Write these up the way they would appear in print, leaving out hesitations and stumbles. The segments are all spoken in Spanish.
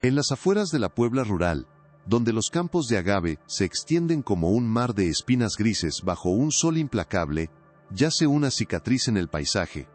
En las afueras de la Puebla rural, donde los campos de agave se extienden como un mar de espinas grises bajo un sol implacable, yace una cicatriz en el paisaje,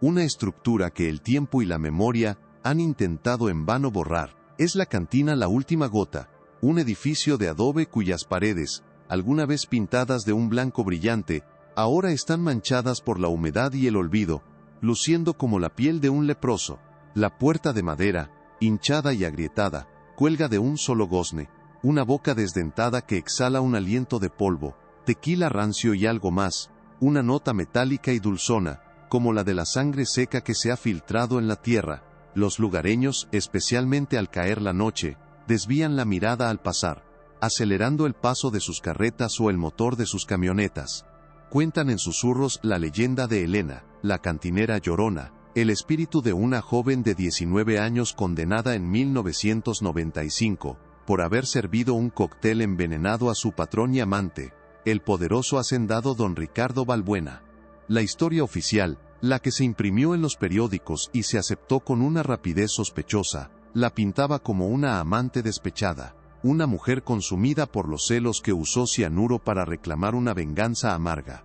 una estructura que el tiempo y la memoria han intentado en vano borrar. Es la cantina La Última Gota, un edificio de adobe cuyas paredes, alguna vez pintadas de un blanco brillante, ahora están manchadas por la humedad y el olvido, luciendo como la piel de un leproso. La puerta de madera, hinchada y agrietada, cuelga de un solo gozne, una boca desdentada que exhala un aliento de polvo, tequila rancio y algo más, una nota metálica y dulzona, como la de la sangre seca que se ha filtrado en la tierra. Los lugareños, especialmente al caer la noche, desvían la mirada al pasar, acelerando el paso de sus carretas o el motor de sus camionetas. Cuentan en susurros la leyenda de Elena, la cantinera llorona, el espíritu de una joven de 19 años condenada en 1995, por haber servido un cóctel envenenado a su patrón y amante, el poderoso hacendado don Ricardo Balbuena. La historia oficial, la que se imprimió en los periódicos y se aceptó con una rapidez sospechosa, la pintaba como una amante despechada, una mujer consumida por los celos que usó cianuro para reclamar una venganza amarga.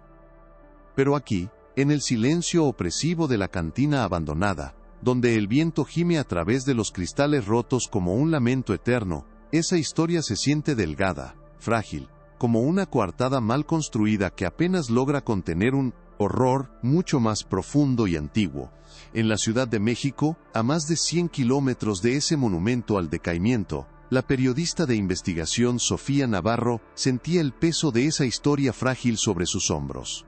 Pero aquí, en el silencio opresivo de la cantina abandonada, donde el viento gime a través de los cristales rotos como un lamento eterno, esa historia se siente delgada, frágil, como una coartada mal construida que apenas logra contener un horror mucho más profundo y antiguo. En la Ciudad de México, a más de 100 kilómetros de ese monumento al decaimiento, la periodista de investigación Sofía Navarro sentía el peso de esa historia frágil sobre sus hombros.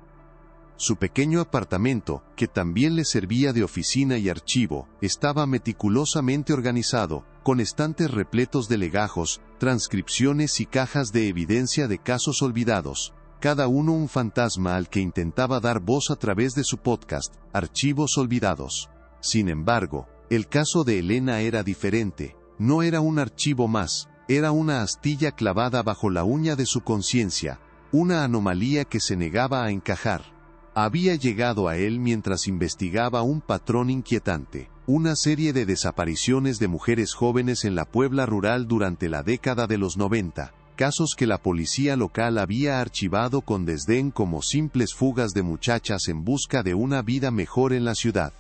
Su pequeño apartamento, que también le servía de oficina y archivo, estaba meticulosamente organizado, con estantes repletos de legajos, transcripciones y cajas de evidencia de casos olvidados, cada uno un fantasma al que intentaba dar voz a través de su podcast, Archivos Olvidados. Sin embargo, el caso de Elena era diferente. No era un archivo más, era una astilla clavada bajo la uña de su conciencia, una anomalía que se negaba a encajar. Había llegado a él mientras investigaba un patrón inquietante, una serie de desapariciones de mujeres jóvenes en la Puebla rural durante la década de los 90, casos que la policía local había archivado con desdén como simples fugas de muchachas en busca de una vida mejor en la ciudad.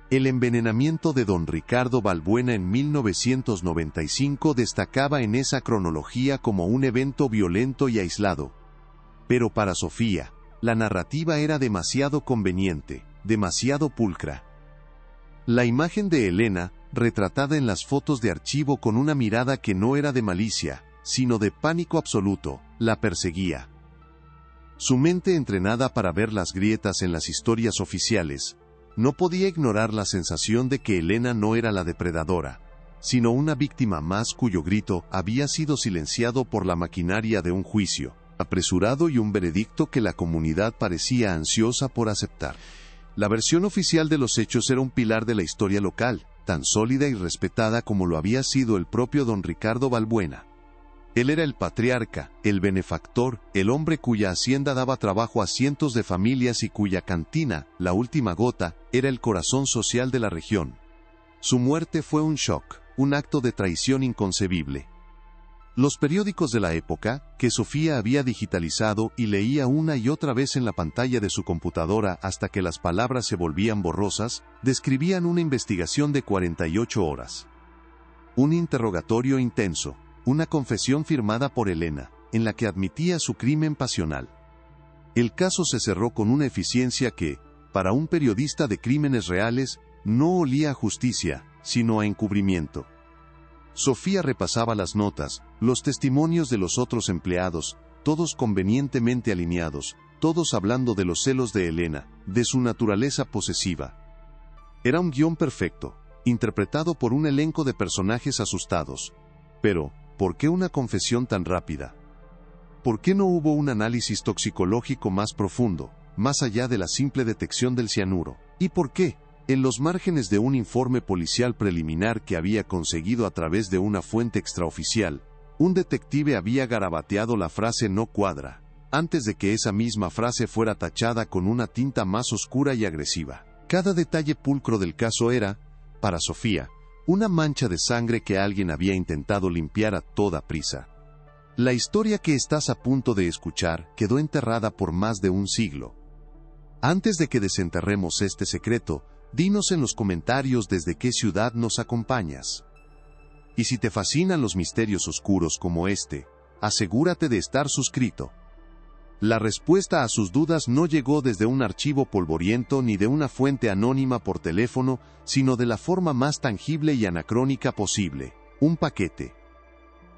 El envenenamiento de don Ricardo Balbuena en 1995 destacaba en esa cronología como un evento violento y aislado. Pero para Sofía, la narrativa era demasiado conveniente, demasiado pulcra. La imagen de Elena, retratada en las fotos de archivo con una mirada que no era de malicia, sino de pánico absoluto, la perseguía. Su mente entrenada para ver las grietas en las historias oficiales, no podía ignorar la sensación de que Elena no era la depredadora, sino una víctima más cuyo grito había sido silenciado por la maquinaria de un juicio apresurado y un veredicto que la comunidad parecía ansiosa por aceptar. La versión oficial de los hechos era un pilar de la historia local, tan sólida y respetada como lo había sido el propio don Ricardo Balbuena. Él era el patriarca, el benefactor, el hombre cuya hacienda daba trabajo a cientos de familias y cuya cantina, La Última Gota, era el corazón social de la región. Su muerte fue un shock, un acto de traición inconcebible. Los periódicos de la época, que Sofía había digitalizado y leía una y otra vez en la pantalla de su computadora hasta que las palabras se volvían borrosas, describían una investigación de 48 horas. Un interrogatorio intenso, una confesión firmada por Elena, en la que admitía su crimen pasional. El caso se cerró con una eficiencia que, para un periodista de crímenes reales, no olía a justicia, sino a encubrimiento. Sofía repasaba las notas, los testimonios de los otros empleados, todos convenientemente alineados, todos hablando de los celos de Elena, de su naturaleza posesiva. Era un guión perfecto, interpretado por un elenco de personajes asustados. Pero, ¿por qué una confesión tan rápida? ¿Por qué no hubo un análisis toxicológico más profundo, más allá de la simple detección del cianuro? ¿Y por qué? En los márgenes de un informe policial preliminar que había conseguido a través de una fuente extraoficial, un detective había garabateado la frase "no cuadra", antes de que esa misma frase fuera tachada con una tinta más oscura y agresiva. Cada detalle pulcro del caso era, para Sofía, Una mancha de sangre que alguien había intentado limpiar a toda prisa. La historia que estás a punto de escuchar quedó enterrada por más de un siglo. Antes de que desenterremos este secreto, dinos en los comentarios desde qué ciudad nos acompañas. Y si te fascinan los misterios oscuros como este, asegúrate de estar suscrito. La respuesta a sus dudas no llegó desde un archivo polvoriento ni de una fuente anónima por teléfono, sino de la forma más tangible y anacrónica posible: un paquete.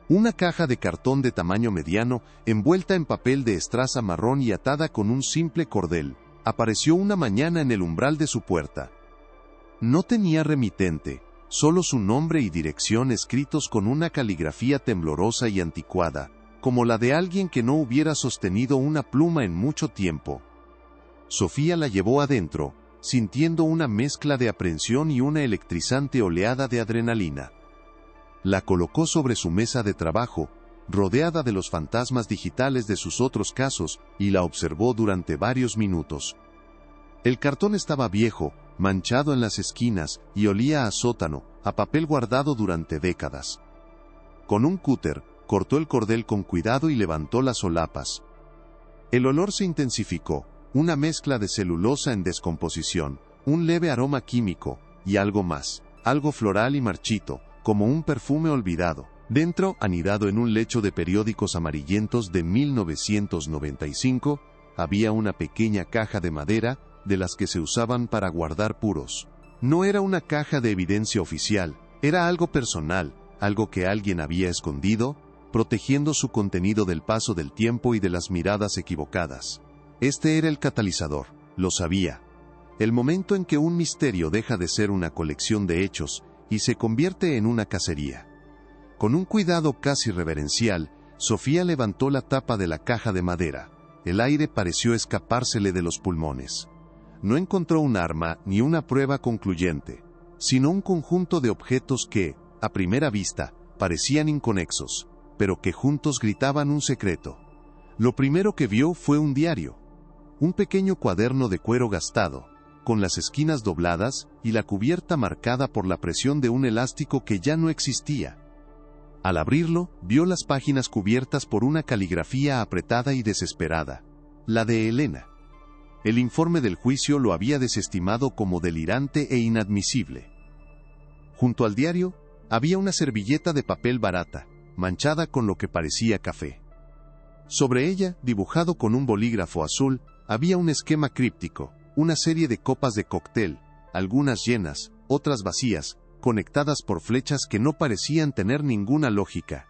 Una caja de cartón de tamaño mediano, envuelta en papel de estraza marrón y atada con un simple cordel, apareció una mañana en el umbral de su puerta. No tenía remitente, solo su nombre y dirección escritos con una caligrafía temblorosa y anticuada, como la de alguien que no hubiera sostenido una pluma en mucho tiempo. Sofía la llevó adentro, sintiendo una mezcla de aprensión y una electrizante oleada de adrenalina. La colocó sobre su mesa de trabajo, rodeada de los fantasmas digitales de sus otros casos, y la observó durante varios minutos. El cartón estaba viejo, manchado en las esquinas, y olía a sótano, a papel guardado durante décadas. Con un cúter, cortó el cordel con cuidado y levantó las solapas. El olor se intensificó, una mezcla de celulosa en descomposición, un leve aroma químico, y algo más, algo floral y marchito, como un perfume olvidado. Dentro, anidado en un lecho de periódicos amarillentos de 1995, había una pequeña caja de madera, de las que se usaban para guardar puros. No era una caja de evidencia oficial, era algo personal, algo que alguien había escondido, protegiendo su contenido del paso del tiempo y de las miradas equivocadas. Este era el catalizador, lo sabía. El momento en que un misterio deja de ser una colección de hechos y se convierte en una cacería. Con un cuidado casi reverencial, Sofía levantó la tapa de la caja de madera. El aire pareció escapársele de los pulmones. No encontró un arma ni una prueba concluyente, sino un conjunto de objetos que, a primera vista, parecían inconexos, pero que juntos gritaban un secreto. Lo primero que vio fue un diario. Un pequeño cuaderno de cuero gastado, con las esquinas dobladas y la cubierta marcada por la presión de un elástico que ya no existía. Al abrirlo, vio las páginas cubiertas por una caligrafía apretada y desesperada, la de Elena. El informe del juicio lo había desestimado como delirante e inadmisible. Junto al diario, había una servilleta de papel barata, manchada con lo que parecía café. Sobre ella, dibujado con un bolígrafo azul, había un esquema críptico, una serie de copas de cóctel, algunas llenas, otras vacías, conectadas por flechas que no parecían tener ninguna lógica.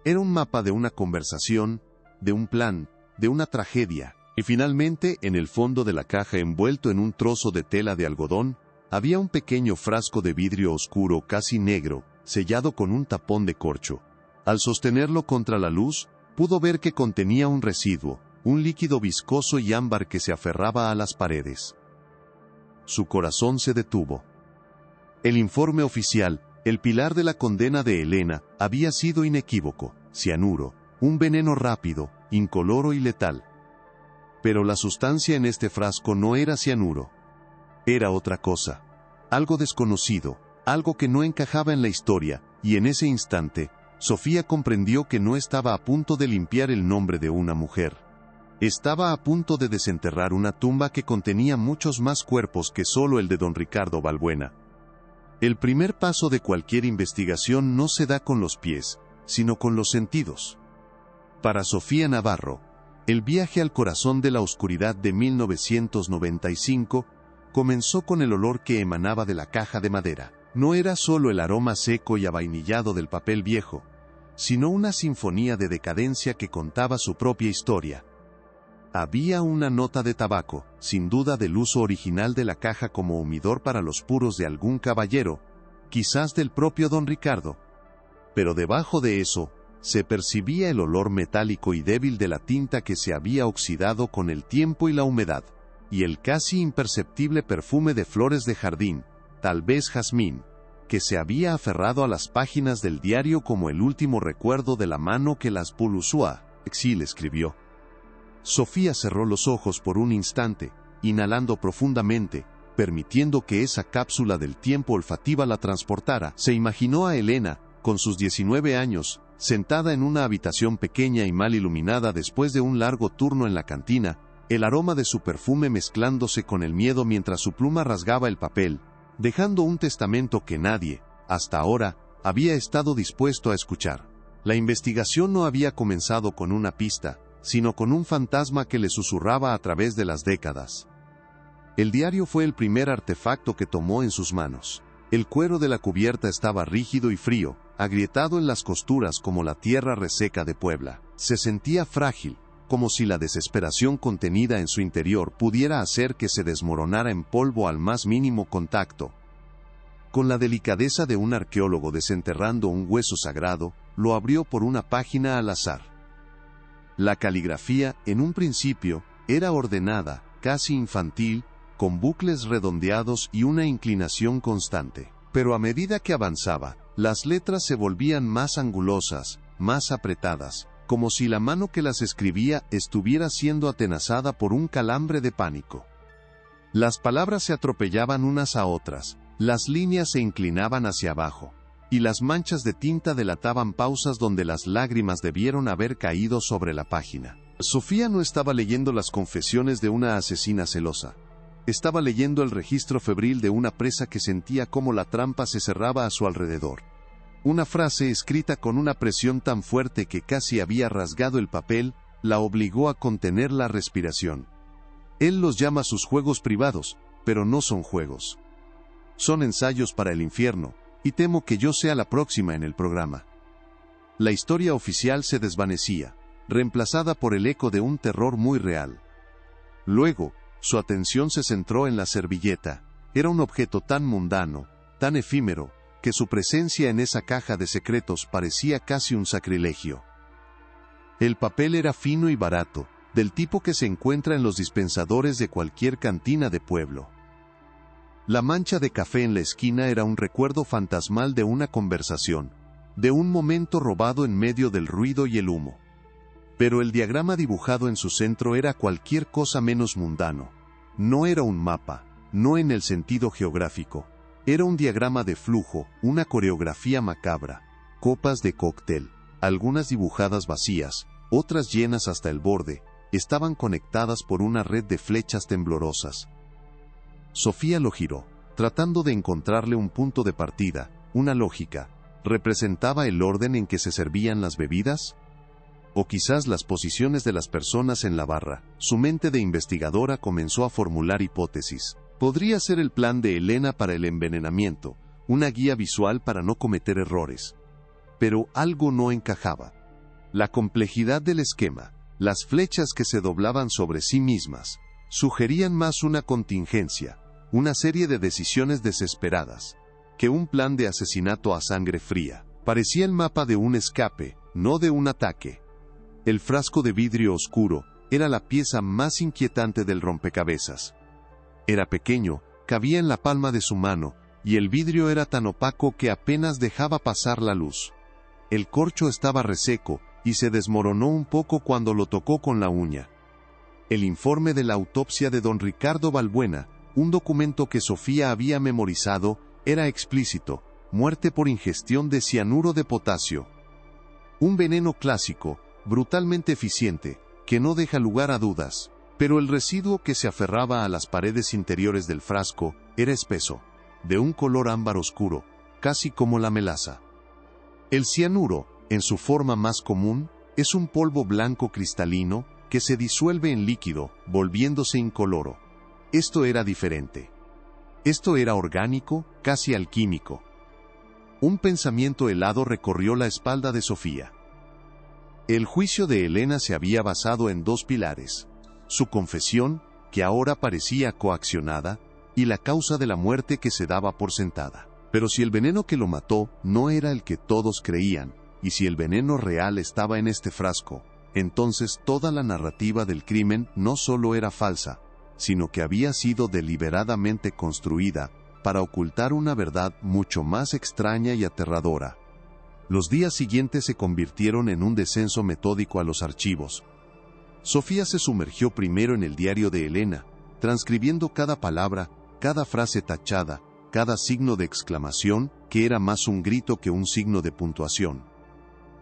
Era un mapa de una conversación, de un plan, de una tragedia, y finalmente, en el fondo de la caja envuelto en un trozo de tela de algodón, había un pequeño frasco de vidrio oscuro casi negro, sellado con un tapón de corcho. Al sostenerlo contra la luz, pudo ver que contenía un residuo, un líquido viscoso y ámbar que se aferraba a las paredes. Su corazón se detuvo. El informe oficial, el pilar de la condena de Elena, había sido inequívoco: cianuro, un veneno rápido, incoloro y letal. Pero la sustancia en este frasco no era cianuro. Era otra cosa. Algo desconocido, algo que no encajaba en la historia, y en ese instante, Sofía comprendió que no estaba a punto de limpiar el nombre de una mujer. Estaba a punto de desenterrar una tumba que contenía muchos más cuerpos que solo el de don Ricardo Balbuena. El primer paso de cualquier investigación no se da con los pies, sino con los sentidos. Para Sofía Navarro, el viaje al corazón de la oscuridad de 1995 comenzó con el olor que emanaba de la caja de madera. No era solo el aroma seco y avainillado del papel viejo, sino una sinfonía de decadencia que contaba su propia historia. Había una nota de tabaco, sin duda del uso original de la caja como humidor para los puros de algún caballero, quizás del propio don Ricardo. Pero debajo de eso, se percibía el olor metálico y débil de la tinta que se había oxidado con el tiempo y la humedad, y el casi imperceptible perfume de flores de jardín, tal vez jazmín, que se había aferrado a las páginas del diario como el último recuerdo de la mano que las Pulusua Exil escribió. Sofía cerró los ojos por un instante, inhalando profundamente, permitiendo que esa cápsula del tiempo olfativa la transportara. Se imaginó a Elena, con sus 19 años, sentada en una habitación pequeña y mal iluminada después de un largo turno en la cantina, el aroma de su perfume mezclándose con el miedo mientras su pluma rasgaba el papel, dejando un testamento que nadie, hasta ahora, había estado dispuesto a escuchar. La investigación no había comenzado con una pista, sino con un fantasma que le susurraba a través de las décadas. El diario fue el primer artefacto que tomó en sus manos. El cuero de la cubierta estaba rígido y frío, agrietado en las costuras como la tierra reseca de Puebla. Se sentía frágil, como si la desesperación contenida en su interior pudiera hacer que se desmoronara en polvo al más mínimo contacto. Con la delicadeza de un arqueólogo desenterrando un hueso sagrado, lo abrió por una página al azar. La caligrafía, en un principio, era ordenada, casi infantil, con bucles redondeados y una inclinación constante. Pero a medida que avanzaba, las letras se volvían más angulosas, más apretadas, como si la mano que las escribía estuviera siendo atenazada por un calambre de pánico. Las palabras se atropellaban unas a otras, las líneas se inclinaban hacia abajo, y las manchas de tinta delataban pausas donde las lágrimas debieron haber caído sobre la página. Sofía no estaba leyendo las confesiones de una asesina celosa. Estaba leyendo el registro febril de una presa que sentía cómo la trampa se cerraba a su alrededor. Una frase escrita con una presión tan fuerte que casi había rasgado el papel, la obligó a contener la respiración. Él los llama sus juegos privados, pero no son juegos. Son ensayos para el infierno, y temo que yo sea la próxima en el programa. La historia oficial se desvanecía, reemplazada por el eco de un terror muy real. Luego, su atención se centró en la servilleta. Era un objeto tan mundano, tan efímero, que su presencia en esa caja de secretos parecía casi un sacrilegio. El papel era fino y barato, del tipo que se encuentra en los dispensadores de cualquier cantina de pueblo. La mancha de café en la esquina era un recuerdo fantasmal de una conversación, de un momento robado en medio del ruido y el humo. Pero el diagrama dibujado en su centro era cualquier cosa menos mundano. No era un mapa, no en el sentido geográfico. Era un diagrama de flujo, una coreografía macabra. Copas de cóctel, algunas dibujadas vacías, otras llenas hasta el borde, estaban conectadas por una red de flechas temblorosas. Sofía lo giró, tratando de encontrarle un punto de partida, una lógica. ¿Representaba el orden en que se servían las bebidas? O quizás las posiciones de las personas en la barra. Su mente de investigadora comenzó a formular hipótesis. Podría ser el plan de Elena para el envenenamiento, una guía visual para no cometer errores. Pero algo no encajaba. La complejidad del esquema, las flechas que se doblaban sobre sí mismas, sugerían más una contingencia, una serie de decisiones desesperadas, que un plan de asesinato a sangre fría. Parecía el mapa de un escape, no de un ataque. El frasco de vidrio oscuro era la pieza más inquietante del rompecabezas. Era pequeño, cabía en la palma de su mano, y el vidrio era tan opaco que apenas dejaba pasar la luz. El corcho estaba reseco, y se desmoronó un poco cuando lo tocó con la uña. El informe de la autopsia de don Ricardo Balbuena, un documento que Sofía había memorizado, era explícito: muerte por ingestión de cianuro de potasio. Un veneno clásico, brutalmente eficiente, que no deja lugar a dudas. Pero el residuo que se aferraba a las paredes interiores del frasco era espeso, de un color ámbar oscuro, casi como la melaza. El cianuro, en su forma más común, es un polvo blanco cristalino que se disuelve en líquido, volviéndose incoloro. Esto era diferente. Esto era orgánico, casi alquímico. Un pensamiento helado recorrió la espalda de Sofía. El juicio de Elena se había basado en dos pilares: su confesión, que ahora parecía coaccionada, y la causa de la muerte que se daba por sentada. Pero si el veneno que lo mató no era el que todos creían, y si el veneno real estaba en este frasco, entonces toda la narrativa del crimen no solo era falsa, sino que había sido deliberadamente construida para ocultar una verdad mucho más extraña y aterradora. Los días siguientes se convirtieron en un descenso metódico a los archivos. Sofía se sumergió primero en el diario de Elena, transcribiendo cada palabra, cada frase tachada, cada signo de exclamación, que era más un grito que un signo de puntuación.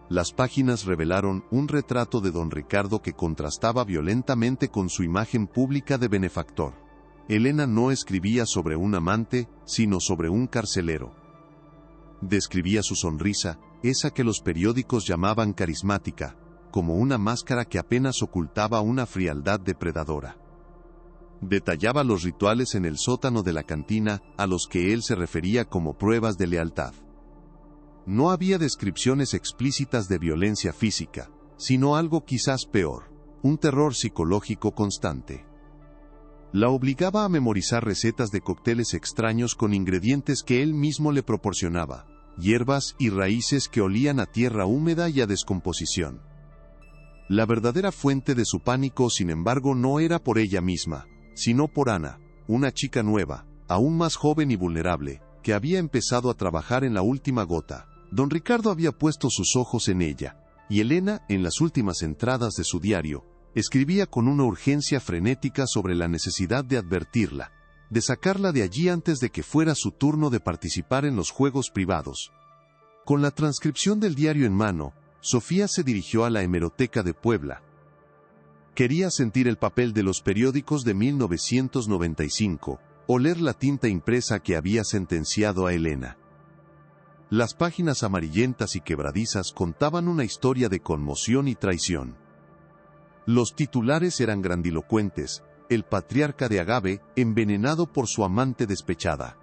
Las páginas revelaron un retrato de don Ricardo que contrastaba violentamente con su imagen pública de benefactor. Elena no escribía sobre un amante, sino sobre un carcelero. Describía su sonrisa, esa que los periódicos llamaban carismática, como una máscara que apenas ocultaba una frialdad depredadora. Detallaba los rituales en el sótano de la cantina, a los que él se refería como pruebas de lealtad. No había descripciones explícitas de violencia física, sino algo quizás peor, un terror psicológico constante. La obligaba a memorizar recetas de cócteles extraños con ingredientes que él mismo le proporcionaba, hierbas y raíces que olían a tierra húmeda y a descomposición. La verdadera fuente de su pánico, sin embargo, no era por ella misma, sino por Ana, una chica nueva, aún más joven y vulnerable, que había empezado a trabajar en la última gota. Don Ricardo había puesto sus ojos en ella, y Elena, en las últimas entradas de su diario, escribía con una urgencia frenética sobre la necesidad de advertirla, de sacarla de allí antes de que fuera su turno de participar en los juegos privados. Con la transcripción del diario en mano, Sofía se dirigió a la hemeroteca de Puebla. Quería sentir el papel de los periódicos de 1995, oler la tinta impresa que había sentenciado a Elena. Las páginas amarillentas y quebradizas contaban una historia de conmoción y traición. Los titulares eran grandilocuentes: el patriarca de Agave, envenenado por su amante despechada.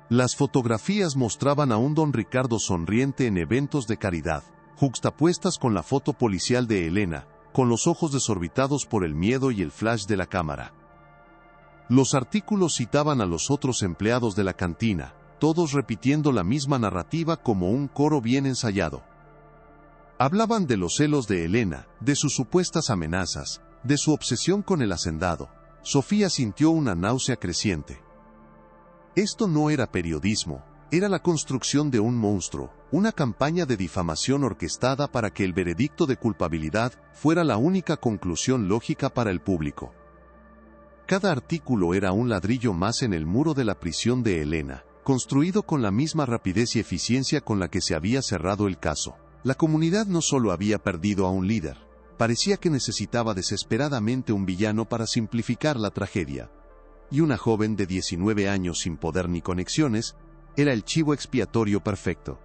Las fotografías mostraban a un don Ricardo sonriente en eventos de caridad, juxtapuestas con la foto policial de Elena, con los ojos desorbitados por el miedo y el flash de la cámara. Los artículos citaban a los otros empleados de la cantina, todos repitiendo la misma narrativa como un coro bien ensayado. Hablaban de los celos de Elena, de sus supuestas amenazas, de su obsesión con el hacendado. Sofía sintió una náusea creciente. Esto no era periodismo, era la construcción de un monstruo, una campaña de difamación orquestada para que el veredicto de culpabilidad fuera la única conclusión lógica para el público. Cada artículo era un ladrillo más en el muro de la prisión de Elena, construido con la misma rapidez y eficiencia con la que se había cerrado el caso. La comunidad no solo había perdido a un líder, parecía que necesitaba desesperadamente un villano para simplificar la tragedia. Y una joven de 19 años sin poder ni conexiones, era el chivo expiatorio perfecto.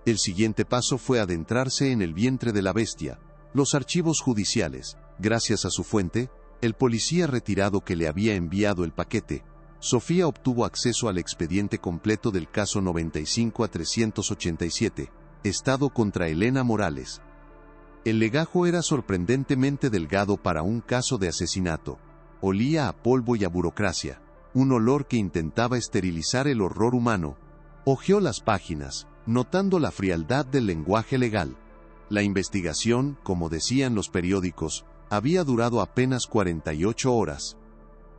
El siguiente paso fue adentrarse en el vientre de la bestia, los archivos judiciales. Gracias a su fuente, el policía retirado que le había enviado el paquete, Sofía obtuvo acceso al expediente completo del caso 95 a 387, Estado contra Elena Morales. El legajo era sorprendentemente delgado para un caso de asesinato. Olía a polvo y a burocracia, un olor que intentaba esterilizar el horror humano. Hojeó las páginas, notando la frialdad del lenguaje legal. La investigación, como decían los periódicos, había durado apenas 48 horas.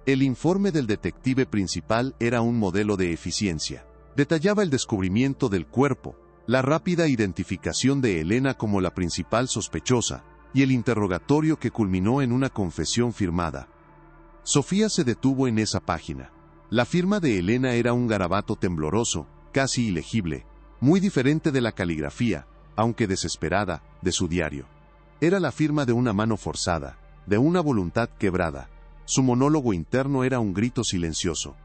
El informe del detective principal era un modelo de eficiencia. Detallaba el descubrimiento del cuerpo, la rápida identificación de Elena como la principal sospechosa, y el interrogatorio que culminó en una confesión firmada. Sofía se detuvo en esa página. La firma de Elena era un garabato tembloroso, casi ilegible, muy diferente de la caligrafía, aunque desesperada, de su diario. Era la firma de una mano forzada, de una voluntad quebrada. Su monólogo interno era un grito silencioso.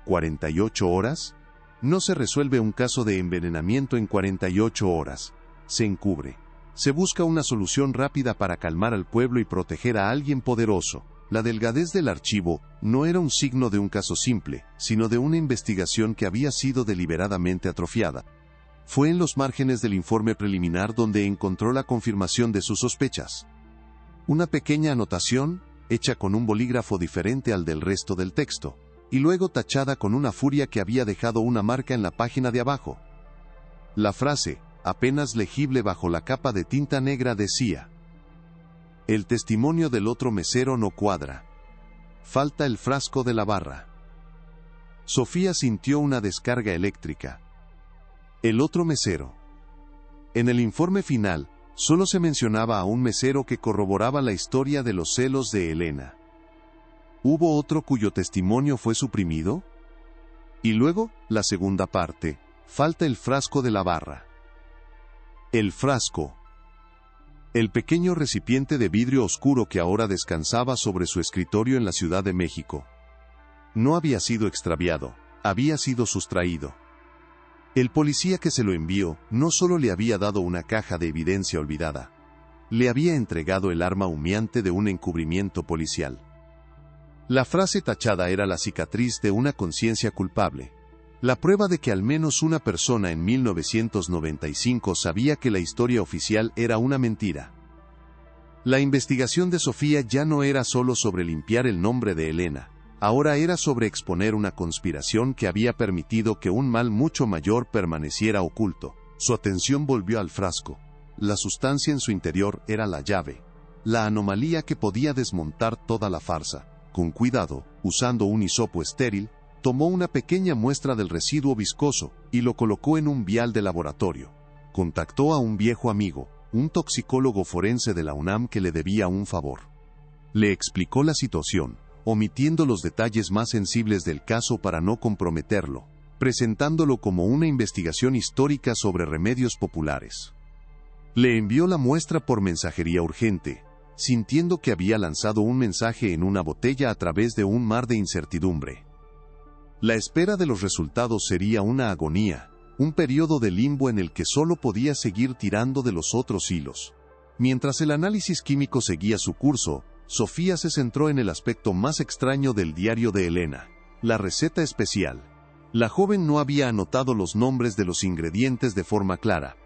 ¿48 horas? No se resuelve un caso de envenenamiento en 48 horas. Se encubre. Se busca una solución rápida para calmar al pueblo y proteger a alguien poderoso. La delgadez del archivo no era un signo de un caso simple, sino de una investigación que había sido deliberadamente atrofiada. Fue en los márgenes del informe preliminar donde encontró la confirmación de sus sospechas. Una pequeña anotación, hecha con un bolígrafo diferente al del resto del texto, y luego tachada con una furia que había dejado una marca en la página de abajo. La frase, apenas legible bajo la capa de tinta negra, decía: el testimonio del otro mesero no cuadra. Falta el frasco de la barra. Sofía sintió una descarga eléctrica. El otro mesero. En el informe final, solo se mencionaba a un mesero que corroboraba la historia de los celos de Elena. ¿Hubo otro cuyo testimonio fue suprimido? Y luego, la segunda parte, falta el frasco de la barra. El frasco. El pequeño recipiente de vidrio oscuro que ahora descansaba sobre su escritorio en la Ciudad de México. No había sido extraviado, había sido sustraído. El policía que se lo envió no solo le había dado una caja de evidencia olvidada, le había entregado el arma humeante de un encubrimiento policial. La frase tachada era la cicatriz de una conciencia culpable, la prueba de que al menos una persona en 1995 sabía que la historia oficial era una mentira. La investigación de Sofía ya no era solo sobre limpiar el nombre de Elena, ahora era sobre exponer una conspiración que había permitido que un mal mucho mayor permaneciera oculto. Su atención volvió al frasco. La sustancia en su interior era la llave, la anomalía que podía desmontar toda la farsa. Con cuidado, usando un hisopo estéril, tomó una pequeña muestra del residuo viscoso y lo colocó en un vial de laboratorio. Contactó a un viejo amigo, un toxicólogo forense de la UNAM que le debía un favor. Le explicó la situación, omitiendo los detalles más sensibles del caso para no comprometerlo, presentándolo como una investigación histórica sobre remedios populares. Le envió la muestra por mensajería urgente, sintiendo que había lanzado un mensaje en una botella a través de un mar de incertidumbre. La espera de los resultados sería una agonía, un periodo de limbo en el que solo podía seguir tirando de los otros hilos. Mientras el análisis químico seguía su curso, Sofía se centró en el aspecto más extraño del diario de Elena, la receta especial. La joven no había anotado los nombres de los ingredientes de forma clara,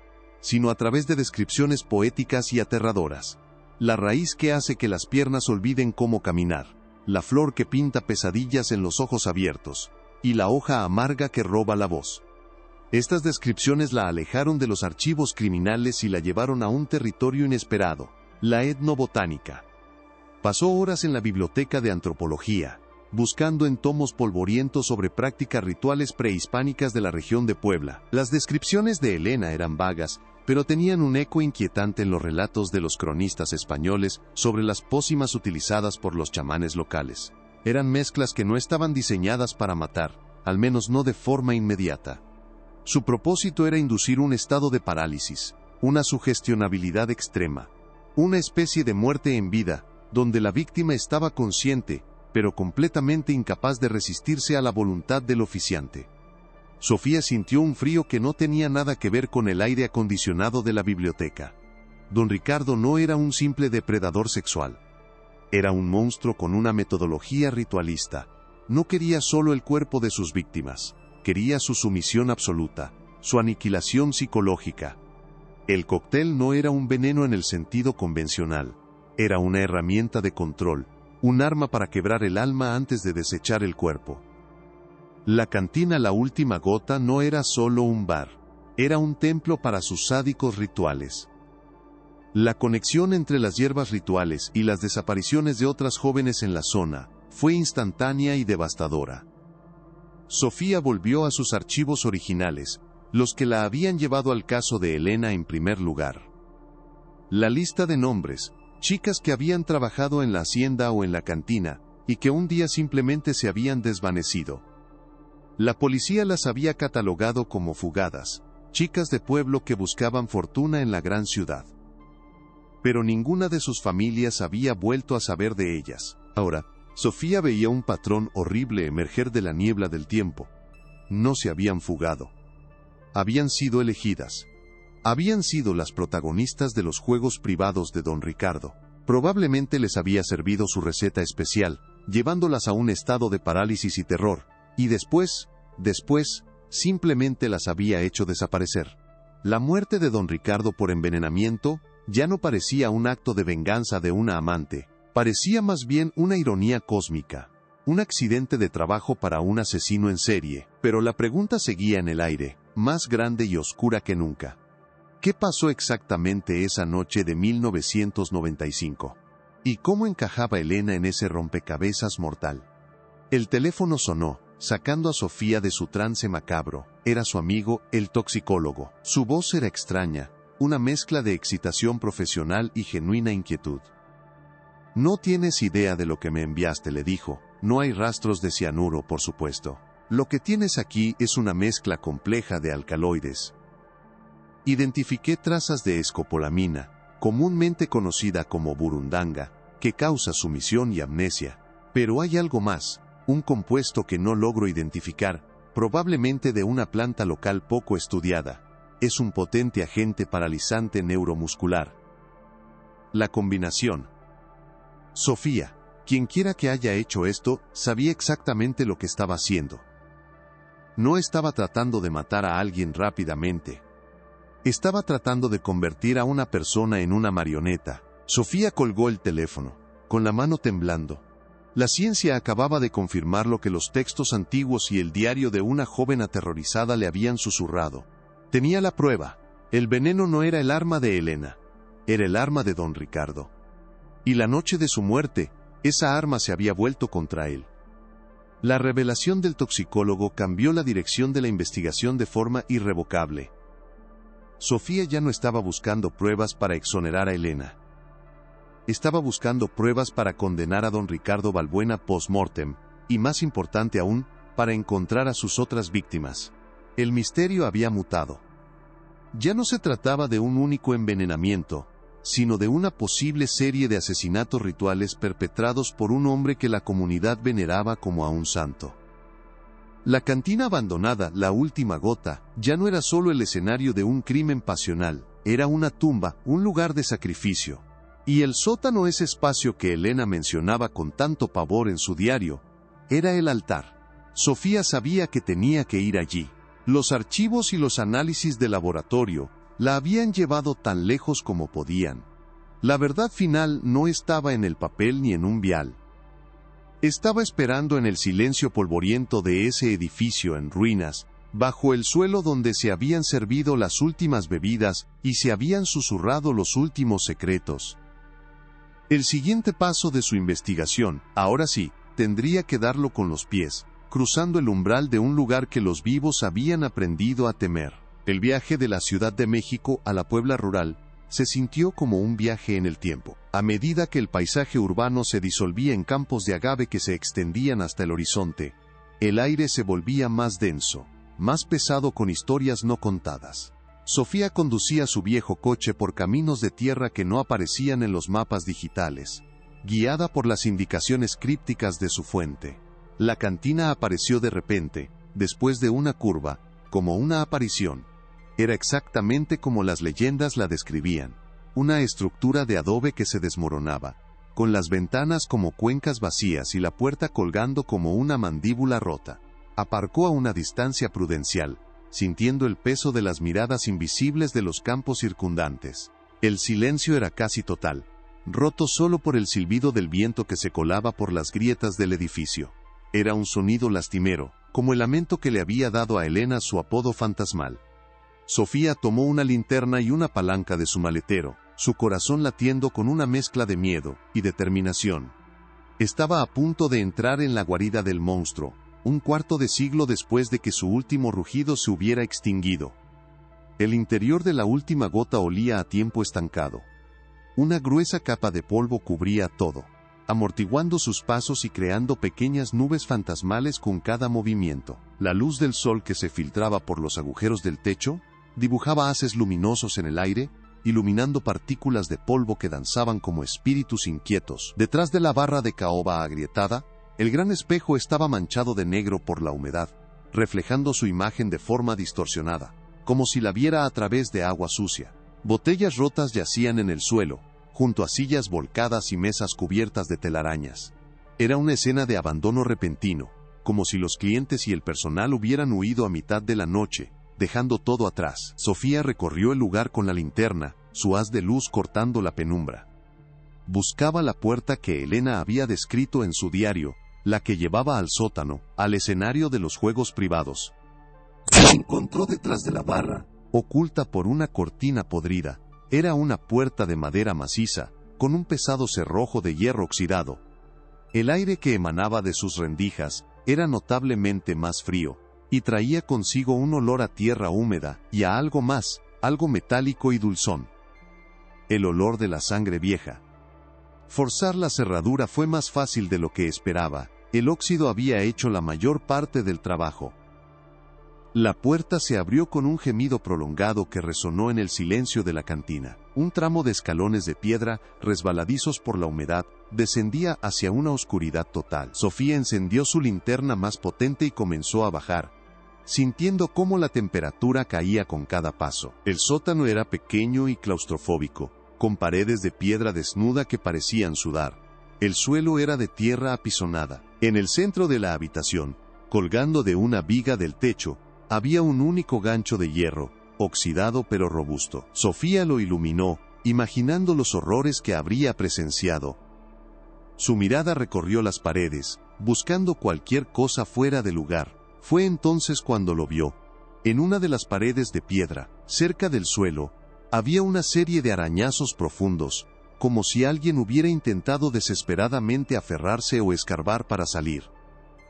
sino a través de descripciones poéticas y aterradoras. La raíz que hace que las piernas olviden cómo caminar, la flor que pinta pesadillas en los ojos abiertos, y la hoja amarga que roba la voz. Estas descripciones la alejaron de los archivos criminales y la llevaron a un territorio inesperado, la etnobotánica. Pasó horas en la biblioteca de antropología, buscando en tomos polvorientos sobre prácticas rituales prehispánicas de la región de Puebla. Las descripciones de Elena eran vagas, pero tenían un eco inquietante en los relatos de los cronistas españoles sobre las pócimas utilizadas por los chamanes locales. Eran mezclas que no estaban diseñadas para matar, al menos no de forma inmediata. Su propósito era inducir un estado de parálisis, una sugestionabilidad extrema, una especie de muerte en vida, donde la víctima estaba consciente, pero completamente incapaz de resistirse a la voluntad del oficiante. Sofía sintió un frío que no tenía nada que ver con el aire acondicionado de la biblioteca. Don Ricardo no era un simple depredador sexual. Era un monstruo con una metodología ritualista. No quería solo el cuerpo de sus víctimas, quería su sumisión absoluta, su aniquilación psicológica. El cóctel no era un veneno en el sentido convencional, era una herramienta de control, un arma para quebrar el alma antes de desechar el cuerpo. La cantina La Última Gota no era solo un bar, era un templo para sus sádicos rituales. La conexión entre las hierbas rituales y las desapariciones de otras jóvenes en la zona fue instantánea y devastadora. Sofía volvió a sus archivos originales, los que la habían llevado al caso de Elena en primer lugar. La lista de nombres, chicas que habían trabajado en la hacienda o en la cantina, y que un día simplemente se habían desvanecido. La policía las había catalogado como fugadas, chicas de pueblo que buscaban fortuna en la gran ciudad. Pero ninguna de sus familias había vuelto a saber de ellas. Ahora, Sofía veía un patrón horrible emerger de la niebla del tiempo. No se habían fugado. Habían sido elegidas. Habían sido las protagonistas de los juegos privados de don Ricardo. Probablemente les había servido su receta especial, llevándolas a un estado de parálisis y terror, y después, simplemente las había hecho desaparecer. La muerte de don Ricardo por envenenamiento ya no parecía un acto de venganza de una amante, parecía más bien una ironía cósmica, un accidente de trabajo para un asesino en serie. Pero la pregunta seguía en el aire, más grande y oscura que nunca. ¿Qué pasó exactamente esa noche de 1995? ¿Y cómo encajaba Elena en ese rompecabezas mortal? El teléfono sonó, sacando a Sofía de su trance macabro. Era su amigo, el toxicólogo. Su voz era extraña, una mezcla de excitación profesional y genuina inquietud. «No tienes idea de lo que me enviaste», le dijo. «No hay rastros de cianuro, por supuesto». Lo que tienes aquí es una mezcla compleja de alcaloides. Identifiqué trazas de escopolamina, comúnmente conocida como burundanga, que causa sumisión y amnesia. Pero hay algo más, un compuesto que no logro identificar, probablemente de una planta local poco estudiada. Es un potente agente paralizante neuromuscular. La combinación. Sofía, quienquiera que haya hecho esto, sabía exactamente lo que estaba haciendo. No estaba tratando de matar a alguien rápidamente. Estaba tratando de convertir a una persona en una marioneta. Sofía colgó el teléfono, con la mano temblando. La ciencia acababa de confirmar lo que los textos antiguos y el diario de una joven aterrorizada le habían susurrado. Tenía la prueba. El veneno no era el arma de Elena. Era el arma de don Ricardo. Y la noche de su muerte, esa arma se había vuelto contra él. La revelación del toxicólogo cambió la dirección de la investigación de forma irrevocable. Sofía ya no estaba buscando pruebas para exonerar a Elena. Estaba buscando pruebas para condenar a don Ricardo Balbuena post-mortem, y más importante aún, para encontrar a sus otras víctimas. El misterio había mutado. Ya no se trataba de un único envenenamiento, sino de una posible serie de asesinatos rituales perpetrados por un hombre que la comunidad veneraba como a un santo. La cantina abandonada, la última gota, ya no era solo el escenario de un crimen pasional, era una tumba, un lugar de sacrificio. Y el sótano, ese espacio que Elena mencionaba con tanto pavor en su diario, era el altar. Sofía sabía que tenía que ir allí. Los archivos y los análisis de laboratorio la habían llevado tan lejos como podían. La verdad final no estaba en el papel ni en un vial. Estaba esperando en el silencio polvoriento de ese edificio en ruinas, bajo el suelo donde se habían servido las últimas bebidas y se habían susurrado los últimos secretos. El siguiente paso de su investigación, ahora sí, tendría que darlo con los pies, cruzando el umbral de un lugar que los vivos habían aprendido a temer. El viaje de la Ciudad de México a la Puebla rural se sintió como un viaje en el tiempo. A medida que el paisaje urbano se disolvía en campos de agave que se extendían hasta el horizonte, el aire se volvía más denso, más pesado con historias no contadas. Sofía conducía su viejo coche por caminos de tierra que no aparecían en los mapas digitales, guiada por las indicaciones crípticas de su fuente. La cantina apareció de repente, después de una curva, como una aparición. Era exactamente como las leyendas la describían, una estructura de adobe que se desmoronaba, con las ventanas como cuencas vacías y la puerta colgando como una mandíbula rota. Aparcó a una distancia prudencial, sintiendo el peso de las miradas invisibles de los campos circundantes. El silencio era casi total, roto solo por el silbido del viento que se colaba por las grietas del edificio. Era un sonido lastimero, como el lamento que le había dado a Elena su apodo fantasmal. Sofía tomó una linterna y una palanca de su maletero, su corazón latiendo con una mezcla de miedo y determinación. Estaba a punto de entrar en la guarida del monstruo, un cuarto de siglo después de que su último rugido se hubiera extinguido. El interior de la última gota olía a tiempo estancado. Una gruesa capa de polvo cubría todo, amortiguando sus pasos y creando pequeñas nubes fantasmales con cada movimiento. La luz del sol que se filtraba por los agujeros del techo dibujaba haces luminosos en el aire, iluminando partículas de polvo que danzaban como espíritus inquietos. Detrás de la barra de caoba agrietada, el gran espejo estaba manchado de negro por la humedad, reflejando su imagen de forma distorsionada, como si la viera a través de agua sucia. Botellas rotas yacían en el suelo, junto a sillas volcadas y mesas cubiertas de telarañas. Era una escena de abandono repentino, como si los clientes y el personal hubieran huido a mitad de la noche, dejando todo atrás. Sofía recorrió el lugar con la linterna, su haz de luz cortando la penumbra. Buscaba la puerta que Elena había descrito en su diario, la que llevaba al sótano, al escenario de los juegos privados. Se encontró detrás de la barra, oculta por una cortina podrida. Era una puerta de madera maciza, con un pesado cerrojo de hierro oxidado. El aire que emanaba de sus rendijas era notablemente más frío, y traía consigo un olor a tierra húmeda y a algo más, algo metálico y dulzón. El olor de la sangre vieja. Forzar la cerradura fue más fácil de lo que esperaba, El óxido había hecho la mayor parte del trabajo. La puerta se abrió con un gemido prolongado que resonó en el silencio de la cantina. Un tramo de escalones de piedra, resbaladizos por la humedad, descendía hacia una oscuridad total. Sofía encendió su linterna más potente y comenzó a bajar, sintiendo cómo la temperatura caía con cada paso. El sótano era pequeño y claustrofóbico, con paredes de piedra desnuda que parecían sudar. El suelo era de tierra apisonada. En el centro de la habitación, colgando de una viga del techo, había un único gancho de hierro, oxidado pero robusto. Sofía lo iluminó, imaginando los horrores que habría presenciado. Su mirada recorrió las paredes, buscando cualquier cosa fuera de lugar. Fue entonces cuando lo vio. En una de las paredes de piedra, cerca del suelo, había una serie de arañazos profundos, como si alguien hubiera intentado desesperadamente aferrarse o escarbar para salir.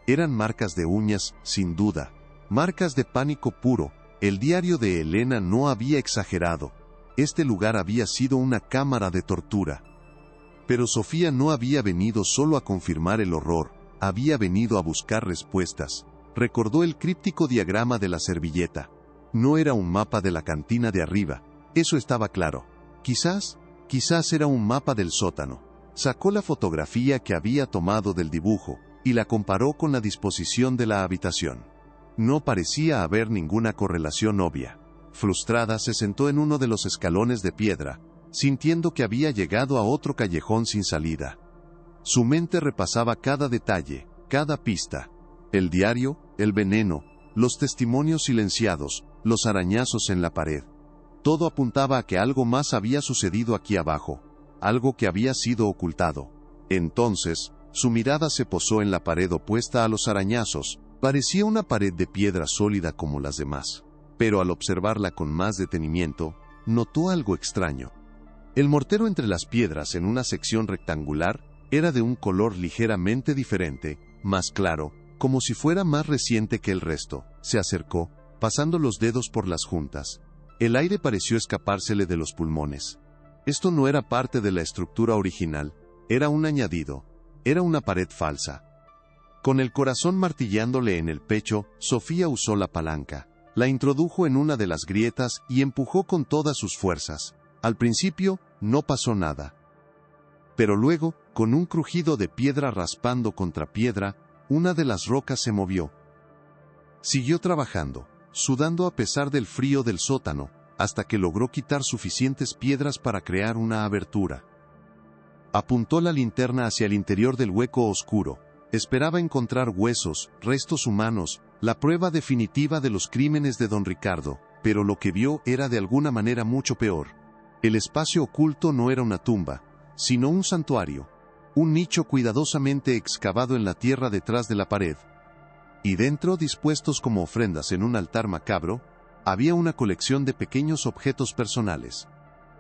Eran marcas de uñas, sin duda. Marcas de pánico puro. El diario de Elena no había exagerado. Este lugar había sido una cámara de tortura. Pero Sofía no había venido solo a confirmar el horror, había venido a buscar respuestas. Recordó el críptico diagrama de la servilleta. No era un mapa de la cantina de arriba, eso estaba claro. Quizás era un mapa del sótano. Sacó la fotografía que había tomado del dibujo, y la comparó con la disposición de la habitación. No parecía haber ninguna correlación obvia. Frustrada, se sentó en uno de los escalones de piedra, sintiendo que había llegado a otro callejón sin salida. Su mente repasaba cada detalle, cada pista. El diario, el veneno, los testimonios silenciados, los arañazos en la pared. Todo apuntaba a que algo más había sucedido aquí abajo, algo que había sido ocultado. Entonces, su mirada se posó en la pared opuesta a los arañazos. Parecía una pared de piedra sólida como las demás, pero al observarla con más detenimiento, notó algo extraño. El mortero entre las piedras en una sección rectangular era de un color ligeramente diferente, más claro, como si fuera más reciente que el resto. Se acercó, pasando los dedos por las juntas. El aire pareció escapársele de los pulmones. Esto no era parte de la estructura original, era un añadido, era una pared falsa. Con el corazón martillándole en el pecho, Sofía usó la palanca, la introdujo en una de las grietas y empujó con todas sus fuerzas. Al principio, no pasó nada. Pero luego, con un crujido de piedra raspando contra piedra, una de las rocas se movió. Siguió trabajando, sudando a pesar del frío del sótano, hasta que logró quitar suficientes piedras para crear una abertura. Apuntó la linterna hacia el interior del hueco oscuro. Esperaba encontrar huesos, restos humanos, la prueba definitiva de los crímenes de don Ricardo, pero lo que vio era de alguna manera mucho peor. El espacio oculto no era una tumba, sino un santuario, un nicho cuidadosamente excavado en la tierra detrás de la pared. Y dentro, dispuestos como ofrendas en un altar macabro, había una colección de pequeños objetos personales.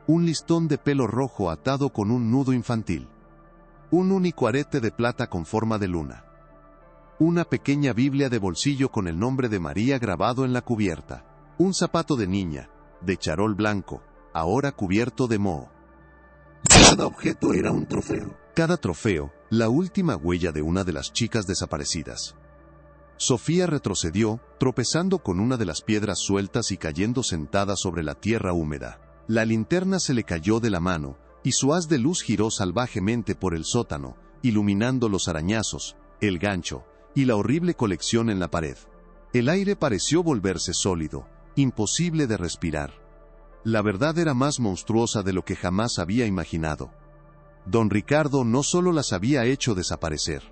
Un listón de pelo rojo atado con un nudo infantil. Un único arete de plata con forma de luna. Una pequeña Biblia de bolsillo con el nombre de María grabado en la cubierta. Un zapato de niña, de charol blanco, ahora cubierto de moho. Cada objeto era un trofeo. Cada trofeo, la última huella de una de las chicas desaparecidas. Sofía retrocedió, tropezando con una de las piedras sueltas y cayendo sentada sobre la tierra húmeda. La linterna se le cayó de la mano, y su haz de luz giró salvajemente por el sótano, iluminando los arañazos, el gancho, y la horrible colección en la pared. El aire pareció volverse sólido, imposible de respirar. La verdad era más monstruosa de lo que jamás había imaginado. Don Ricardo no solo las había hecho desaparecer,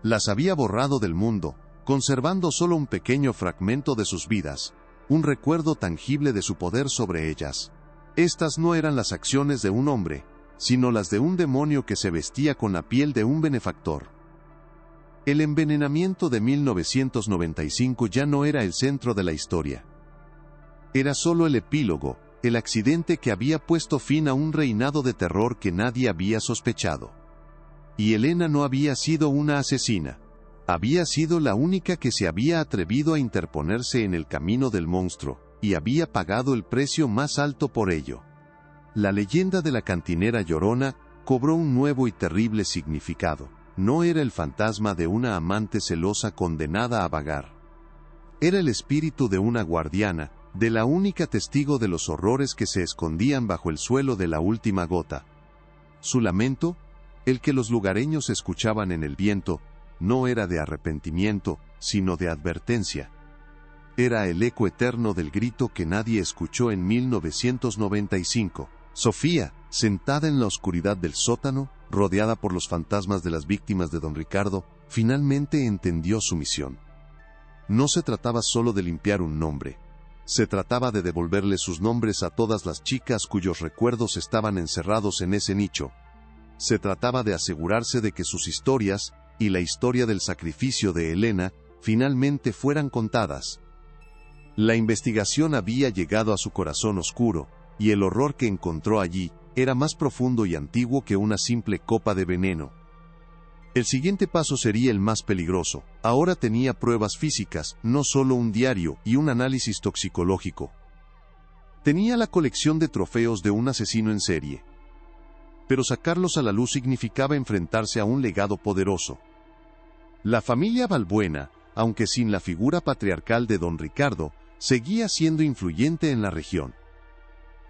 las había borrado del mundo, conservando solo un pequeño fragmento de sus vidas, un recuerdo tangible de su poder sobre ellas. Estas no eran las acciones de un hombre, sino las de un demonio que se vestía con la piel de un benefactor. El envenenamiento de 1995 ya no era el centro de la historia. Era solo el epílogo, el accidente que había puesto fin a un reinado de terror que nadie había sospechado. Y Elena no había sido una asesina. Había sido la única que se había atrevido a interponerse en el camino del monstruo, y había pagado el precio más alto por ello. La leyenda de la cantinera llorona cobró un nuevo y terrible significado. no era el fantasma de una amante celosa condenada a vagar. Era el espíritu de una guardiana, de la única testigo de los horrores que se escondían bajo el suelo de la última gota. Su lamento, el que los lugareños escuchaban en el viento, no era de arrepentimiento, sino de advertencia. Era el eco eterno del grito que nadie escuchó en 1995. Sofía, sentada en la oscuridad del sótano, rodeada por los fantasmas de las víctimas de don Ricardo, finalmente entendió su misión. No se trataba solo de limpiar un nombre. Se trataba de devolverle sus nombres a todas las chicas cuyos recuerdos estaban encerrados en ese nicho. Se trataba de asegurarse de que sus historias, y la historia del sacrificio de Elena, finalmente fueran contadas. La investigación había llegado a su corazón oscuro, y el horror que encontró allí era más profundo y antiguo que una simple copa de veneno. El siguiente paso sería el más peligroso. Ahora tenía pruebas físicas, no solo un diario y un análisis toxicológico. Tenía la colección de trofeos de un asesino en serie. Pero sacarlos a la luz significaba enfrentarse a un legado poderoso. La familia Balbuena, aunque sin la figura patriarcal de don Ricardo, seguía siendo influyente en la región.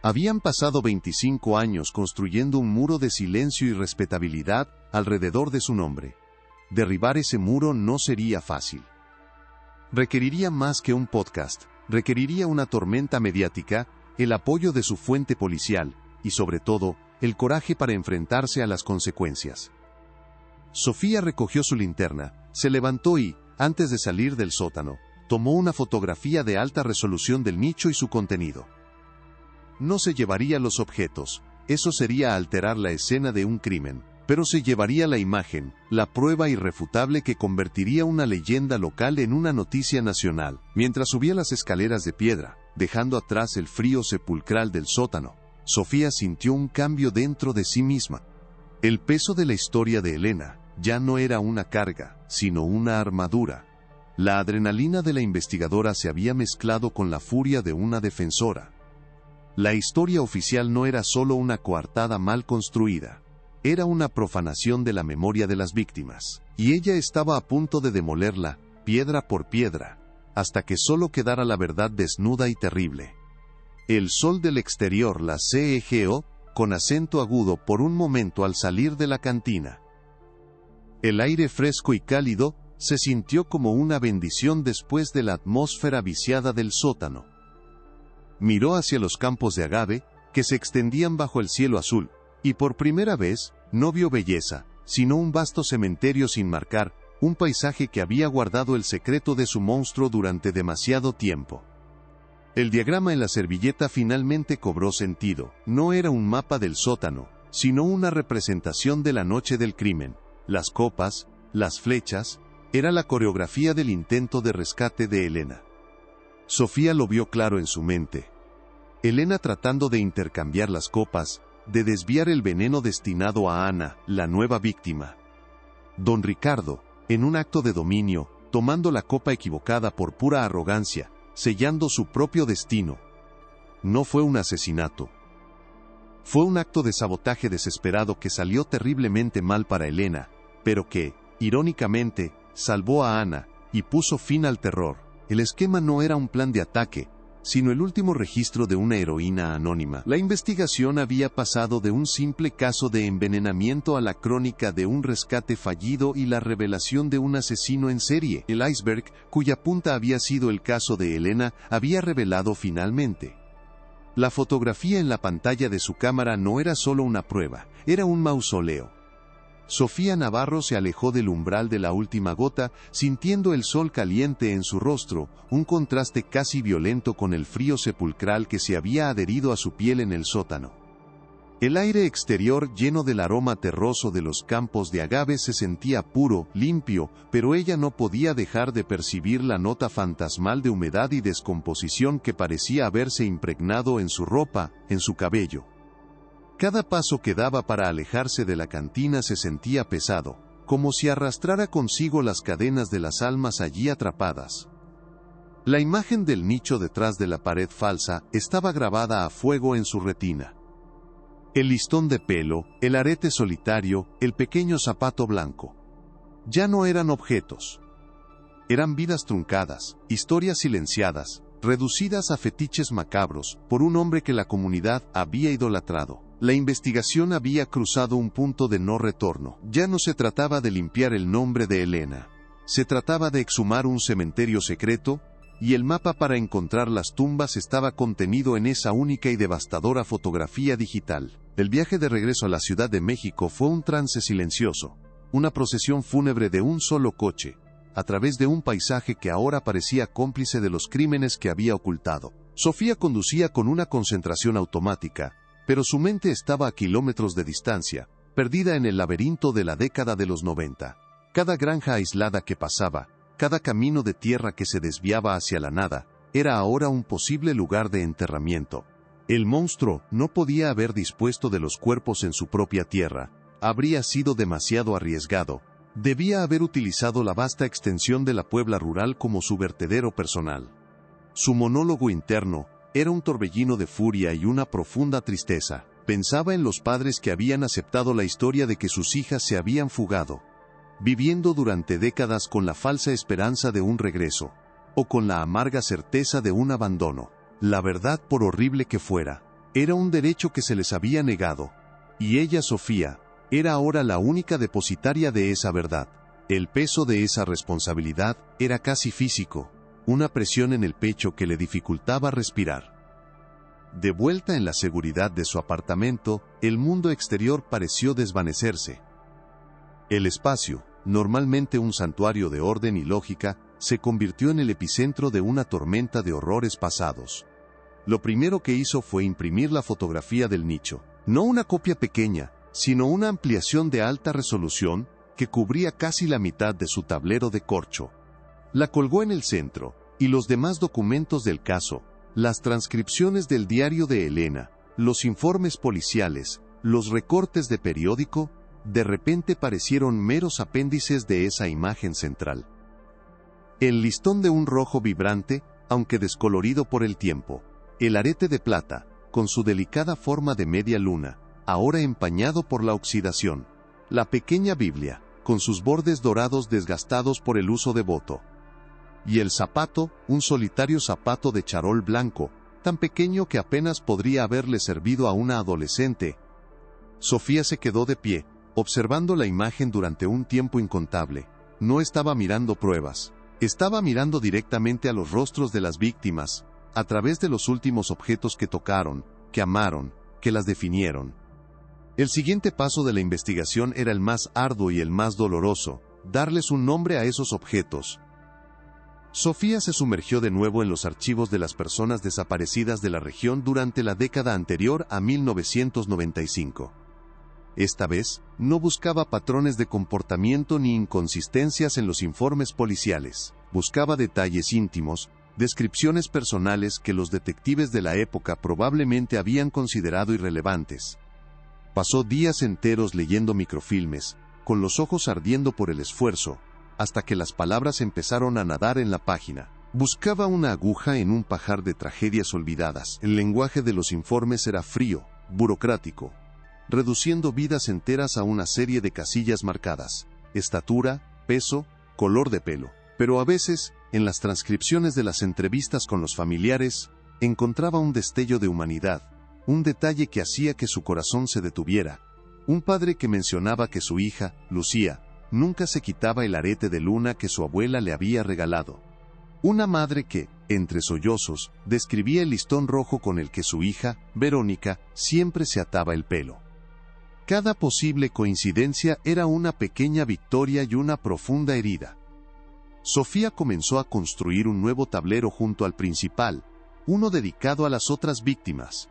Habían pasado 25 años construyendo un muro de silencio y respetabilidad alrededor de su nombre. Derribar ese muro no sería fácil. Requeriría más que un podcast, requeriría una tormenta mediática, el apoyo de su fuente policial, y sobre todo, el coraje para enfrentarse a las consecuencias. Sofía recogió su linterna, se levantó y, antes de salir del sótano, tomó una fotografía de alta resolución del nicho y su contenido. No se llevaría los objetos, eso sería alterar la escena de un crimen, pero se llevaría la imagen, la prueba irrefutable que convertiría una leyenda local en una noticia nacional. Mientras subía las escaleras de piedra, dejando atrás el frío sepulcral del sótano, Sofía sintió un cambio dentro de sí misma. El peso de la historia de Elena ya no era una carga, sino una armadura. La adrenalina de la investigadora se había mezclado con la furia de una defensora. La historia oficial no era solo una coartada mal construida. Era una profanación de la memoria de las víctimas, y ella estaba a punto de demolerla, piedra por piedra, hasta que solo quedara la verdad desnuda y terrible. El sol del exterior la cegeó, con acento agudo por un momento al salir de la cantina. El aire fresco y cálido se sintió como una bendición después de la atmósfera viciada del sótano. Miró hacia los campos de agave, que se extendían bajo el cielo azul, y por primera vez, no vio belleza, sino un vasto cementerio sin marcar, un paisaje que había guardado el secreto de su monstruo durante demasiado tiempo. El diagrama en la servilleta finalmente cobró sentido. No era un mapa del sótano, sino una representación de la noche del crimen. Las copas, las flechas, era la coreografía del intento de rescate de Elena. Sofía lo vio claro en su mente. Elena tratando de intercambiar las copas, de desviar el veneno destinado a Ana, la nueva víctima. Don Ricardo, en un acto de dominio, tomando la copa equivocada por pura arrogancia, sellando su propio destino. No fue un asesinato. Fue un acto de sabotaje desesperado que salió terriblemente mal para Elena, pero que, irónicamente, salvó a Ana y puso fin al terror. El esquema no era un plan de ataque, sino el último registro de una heroína anónima. La investigación había pasado de un simple caso de envenenamiento a la crónica de un rescate fallido y la revelación de un asesino en serie. El iceberg, cuya punta había sido el caso de Elena, había revelado finalmente. La fotografía en la pantalla de su cámara no era solo una prueba, era un mausoleo. Sofía Navarro se alejó del umbral de la última gota, sintiendo el sol caliente en su rostro, un contraste casi violento con el frío sepulcral que se había adherido a su piel en el sótano. El aire exterior lleno del aroma terroso de los campos de agave se sentía puro, limpio, pero ella no podía dejar de percibir la nota fantasmal de humedad y descomposición que parecía haberse impregnado en su ropa, en su cabello. Cada paso que daba para alejarse de la cantina se sentía pesado, como si arrastrara consigo las cadenas de las almas allí atrapadas. La imagen del nicho detrás de la pared falsa estaba grabada a fuego en su retina. El listón de pelo, el arete solitario, el pequeño zapato blanco. Ya no eran objetos. Eran vidas truncadas, historias silenciadas, reducidas a fetiches macabros, por un hombre que la comunidad había idolatrado. La investigación había cruzado un punto de no retorno. Ya no se trataba de limpiar el nombre de Elena. Se trataba de exhumar un cementerio secreto, y el mapa para encontrar las tumbas estaba contenido en esa única y devastadora fotografía digital. El viaje de regreso a la Ciudad de México fue un trance silencioso, una procesión fúnebre de un solo coche, a través de un paisaje que ahora parecía cómplice de los crímenes que había ocultado. Sofía conducía con una concentración automática, pero su mente estaba a kilómetros de distancia, perdida en el laberinto de la década de los 90. Cada granja aislada que pasaba, cada camino de tierra que se desviaba hacia la nada, era ahora un posible lugar de enterramiento. El monstruo no podía haber dispuesto de los cuerpos en su propia tierra, habría sido demasiado arriesgado. Debía haber utilizado la vasta extensión de la Puebla rural como su vertedero personal. Su monólogo interno era un torbellino de furia y una profunda tristeza. Pensaba en los padres que habían aceptado la historia de que sus hijas se habían fugado, viviendo durante décadas con la falsa esperanza de un regreso, o con la amarga certeza de un abandono. La verdad, por horrible que fuera, era un derecho que se les había negado, y ella, Sofía, era ahora la única depositaria de esa verdad. El peso de esa responsabilidad era casi físico, una presión en el pecho que le dificultaba respirar. De vuelta en la seguridad de su apartamento, el mundo exterior pareció desvanecerse. El espacio, normalmente un santuario de orden y lógica, se convirtió en el epicentro de una tormenta de horrores pasados. Lo primero que hizo fue imprimir la fotografía del nicho, no una copia pequeña, sino una ampliación de alta resolución que cubría casi la mitad de su tablero de corcho. La colgó en el centro, y los demás documentos del caso, las transcripciones del diario de Elena, los informes policiales, los recortes de periódico, de repente parecieron meros apéndices de esa imagen central. El listón de un rojo vibrante, aunque descolorido por el tiempo, el arete de plata, con su delicada forma de media luna, ahora empañado por la oxidación, la pequeña Biblia, con sus bordes dorados desgastados por el uso devoto, y el zapato, un solitario zapato de charol blanco, tan pequeño que apenas podría haberle servido a una adolescente. Sofía se quedó de pie, observando la imagen durante un tiempo incontable. No estaba mirando pruebas, estaba mirando directamente a los rostros de las víctimas, a través de los últimos objetos que tocaron, que amaron, que las definieron. El siguiente paso de la investigación era el más arduo y el más doloroso, darles un nombre a esos objetos. Sofía se sumergió de nuevo en los archivos de las personas desaparecidas de la región durante la década anterior a 1995. Esta vez, no buscaba patrones de comportamiento ni inconsistencias en los informes policiales. Buscaba detalles íntimos, descripciones personales que los detectives de la época probablemente habían considerado irrelevantes. Pasó días enteros leyendo microfilmes, con los ojos ardiendo por el esfuerzo, hasta que las palabras empezaron a nadar en la página. Buscaba una aguja en un pajar de tragedias olvidadas. El lenguaje de los informes era frío, burocrático, reduciendo vidas enteras a una serie de casillas marcadas: estatura, peso, color de pelo. Pero a veces, en las transcripciones de las entrevistas con los familiares, encontraba un destello de humanidad, un detalle que hacía que su corazón se detuviera. Un padre que mencionaba que su hija, Lucía, nunca se quitaba el arete de luna que su abuela le había regalado. Una madre que, entre sollozos, describía el listón rojo con el que su hija, Verónica, siempre se ataba el pelo. Cada posible coincidencia era una pequeña victoria y una profunda herida. Sofía comenzó a construir un nuevo tablero junto al principal, uno dedicado a las otras víctimas.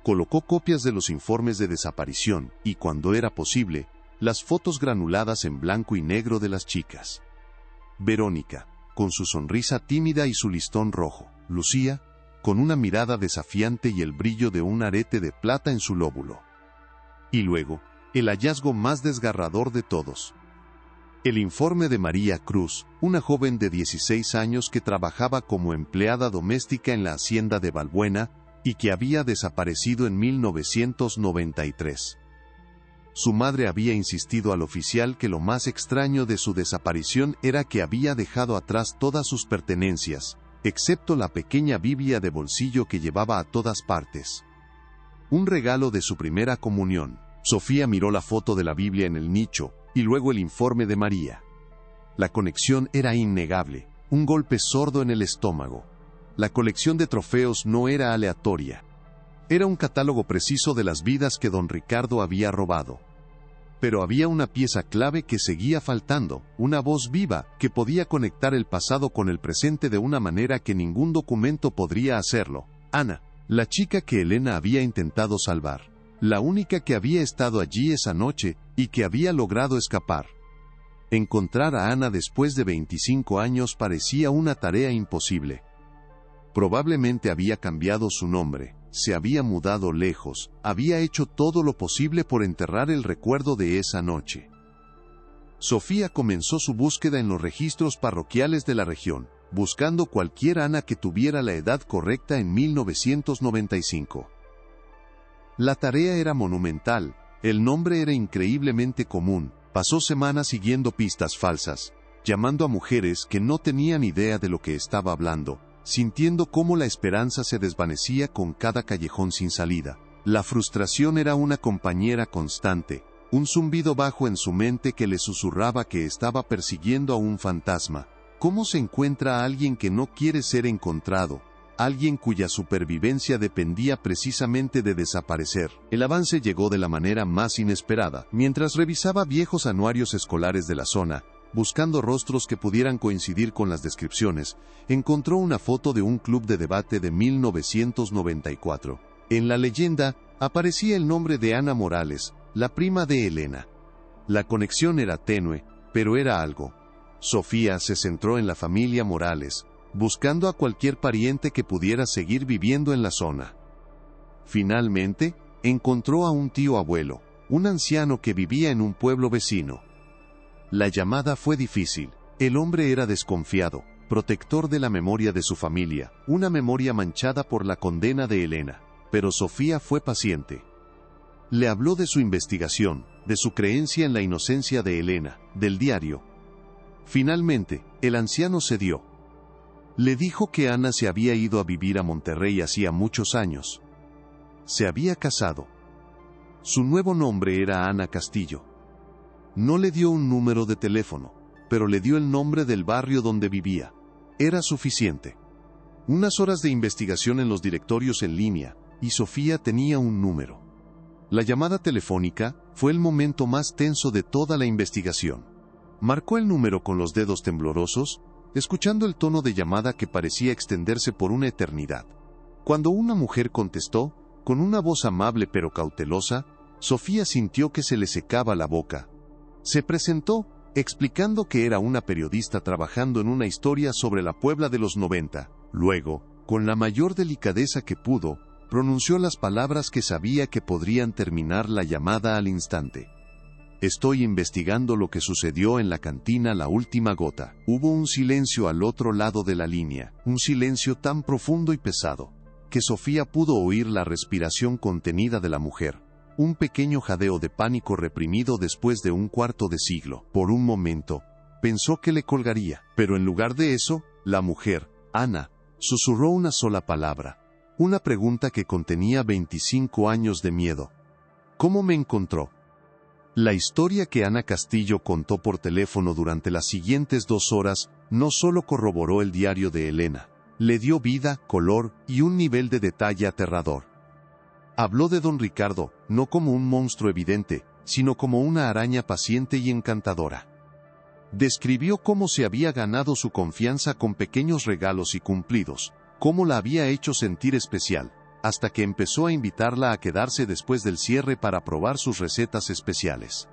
Colocó copias de los informes de desaparición y, cuando era posible, las fotos granuladas en blanco y negro de las chicas. Verónica, con su sonrisa tímida y su listón rojo. Lucía, con una mirada desafiante y el brillo de un arete de plata en su lóbulo. Y luego, el hallazgo más desgarrador de todos. El informe de María Cruz, una joven de 16 años que trabajaba como empleada doméstica en la hacienda de Balbuena y que había desaparecido en 1993. Su madre había insistido al oficial que lo más extraño de su desaparición era que había dejado atrás todas sus pertenencias, excepto la pequeña Biblia de bolsillo que llevaba a todas partes. Un regalo de su primera comunión. Sofía miró la foto de la Biblia en el nicho, y luego el informe de María. La conexión era innegable, un golpe sordo en el estómago. La colección de trofeos no era aleatoria. Era un catálogo preciso de las vidas que don Ricardo había robado. Pero había una pieza clave que seguía faltando, una voz viva que podía conectar el pasado con el presente de una manera que ningún documento podría hacerlo. Ana, la chica que Elena había intentado salvar. La única que había estado allí esa noche y que había logrado escapar. Encontrar a Ana después de 25 años parecía una tarea imposible. Probablemente había cambiado su nombre, se había mudado lejos, había hecho todo lo posible por enterrar el recuerdo de esa noche. Sofía comenzó su búsqueda en los registros parroquiales de la región, buscando cualquier Ana que tuviera la edad correcta en 1995. La tarea era monumental, el nombre era increíblemente común. Pasó semanas siguiendo pistas falsas, llamando a mujeres que no tenían idea de lo que estaba hablando, sintiendo cómo la esperanza se desvanecía con cada callejón sin salida. La frustración era una compañera constante, un zumbido bajo en su mente que le susurraba que estaba persiguiendo a un fantasma. ¿Cómo se encuentra a alguien que no quiere ser encontrado? Alguien cuya supervivencia dependía precisamente de desaparecer. El avance llegó de la manera más inesperada. Mientras revisaba viejos anuarios escolares de la zona, buscando rostros que pudieran coincidir con las descripciones, encontró una foto de un club de debate de 1994. En la leyenda, aparecía el nombre de Ana Morales, la prima de Elena. La conexión era tenue, pero era algo. Sofía se centró en la familia Morales, buscando a cualquier pariente que pudiera seguir viviendo en la zona. Finalmente, encontró a un tío abuelo, un anciano que vivía en un pueblo vecino. La llamada fue difícil. El hombre era desconfiado, protector de la memoria de su familia, una memoria manchada por la condena de Elena. Pero Sofía fue paciente. Le habló de su investigación, de su creencia en la inocencia de Elena, del diario. Finalmente, el anciano cedió. Le dijo que Ana se había ido a vivir a Monterrey hacía muchos años. Se había casado. Su nuevo nombre era Ana Castillo. No le dio un número de teléfono, pero le dio el nombre del barrio donde vivía. Era suficiente. Unas horas de investigación en los directorios en línea, y Sofía tenía un número. La llamada telefónica fue el momento más tenso de toda la investigación. Marcó el número con los dedos temblorosos, escuchando el tono de llamada que parecía extenderse por una eternidad. Cuando una mujer contestó, con una voz amable pero cautelosa, Sofía sintió que se le secaba la boca. Se presentó, explicando que era una periodista trabajando en una historia sobre la Puebla de los 90. Luego, con la mayor delicadeza que pudo, pronunció las palabras que sabía que podrían terminar la llamada al instante. Estoy investigando lo que sucedió en la cantina La Última Gota. Hubo un silencio al otro lado de la línea, un silencio tan profundo y pesado, que Sofía pudo oír la respiración contenida de la mujer. Un pequeño jadeo de pánico reprimido después de un cuarto de siglo. Por un momento, pensó que le colgaría, pero en lugar de eso, la mujer, Ana, susurró una sola palabra. Una pregunta que contenía 25 años de miedo. ¿Cómo me encontró? La historia que Ana Castillo contó por teléfono durante las siguientes 2 horas no solo corroboró el diario de Elena, le dio vida, color y un nivel de detalle aterrador. Habló de don Ricardo, no como un monstruo evidente, sino como una araña paciente y encantadora. Describió cómo se había ganado su confianza con pequeños regalos y cumplidos, cómo la había hecho sentir especial, hasta que empezó a invitarla a quedarse después del cierre para probar sus recetas especiales.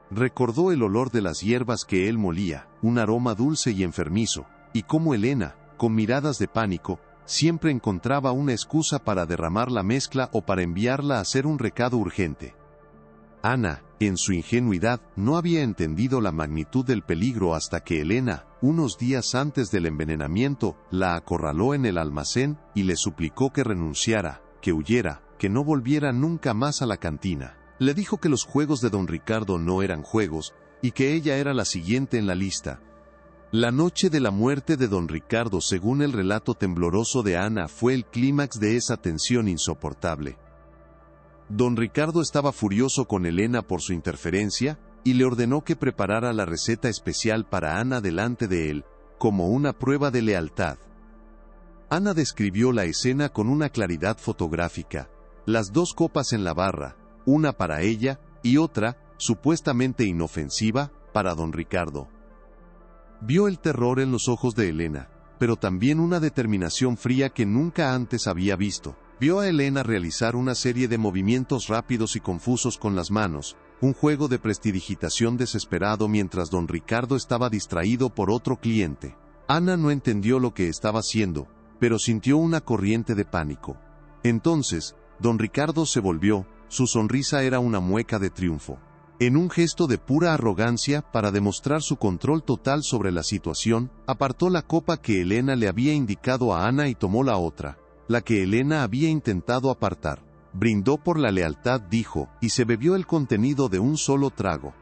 Recordó el olor de las hierbas que él molía, un aroma dulce y enfermizo, y cómo Elena, con miradas de pánico, siempre encontraba una excusa para derramar la mezcla o para enviarla a hacer un recado urgente. Ana, en su ingenuidad, no había entendido la magnitud del peligro hasta que Elena, unos días antes del envenenamiento, la acorraló en el almacén y le suplicó que renunciara, que huyera, que no volviera nunca más a la cantina. Le dijo que los juegos de don Ricardo no eran juegos, y que ella era la siguiente en la lista. La noche de la muerte de don Ricardo, según el relato tembloroso de Ana, fue el clímax de esa tensión insoportable. Don Ricardo estaba furioso con Elena por su interferencia, y le ordenó que preparara la receta especial para Ana delante de él, como una prueba de lealtad. Ana describió la escena con una claridad fotográfica, las dos copas en la barra, una para ella, y otra, supuestamente inofensiva, para don Ricardo. Vio el terror en los ojos de Elena, pero también una determinación fría que nunca antes había visto. Vio a Elena realizar una serie de movimientos rápidos y confusos con las manos, un juego de prestidigitación desesperado mientras don Ricardo estaba distraído por otro cliente. Ana no entendió lo que estaba haciendo, pero sintió una corriente de pánico. Entonces, don Ricardo se volvió, su sonrisa era una mueca de triunfo. En un gesto de pura arrogancia, para demostrar su control total sobre la situación, apartó la copa que Elena le había indicado a Ana y tomó la otra, la que Elena había intentado apartar. Brindó por la lealtad, dijo, y se bebió el contenido de un solo trago.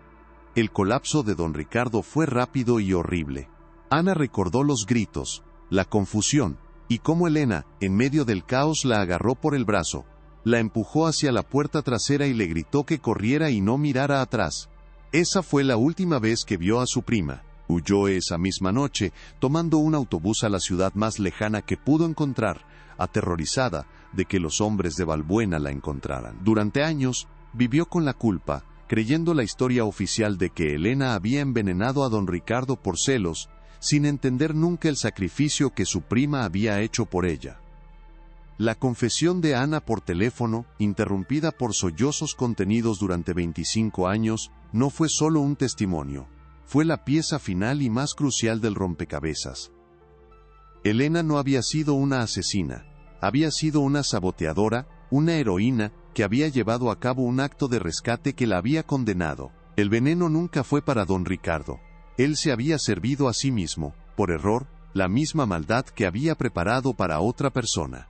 El colapso de don Ricardo fue rápido y horrible. Ana recordó los gritos, la confusión, y cómo Elena, en medio del caos, la agarró por el brazo, la empujó hacia la puerta trasera y le gritó que corriera y no mirara atrás. Esa fue la última vez que vio a su prima. Huyó esa misma noche, tomando un autobús a la ciudad más lejana que pudo encontrar, aterrorizada de que los hombres de Valbuena la encontraran. Durante años, vivió con la culpa, creyendo la historia oficial de que Elena había envenenado a don Ricardo por celos, sin entender nunca el sacrificio que su prima había hecho por ella. La confesión de Ana por teléfono, interrumpida por sollozos contenidos durante 25 años, no fue solo un testimonio, fue la pieza final y más crucial del rompecabezas. Elena no había sido una asesina, había sido una saboteadora, una heroína, que había llevado a cabo un acto de rescate que la había condenado. El veneno nunca fue para don Ricardo. Él se había servido a sí mismo, por error, la misma maldad que había preparado para otra persona.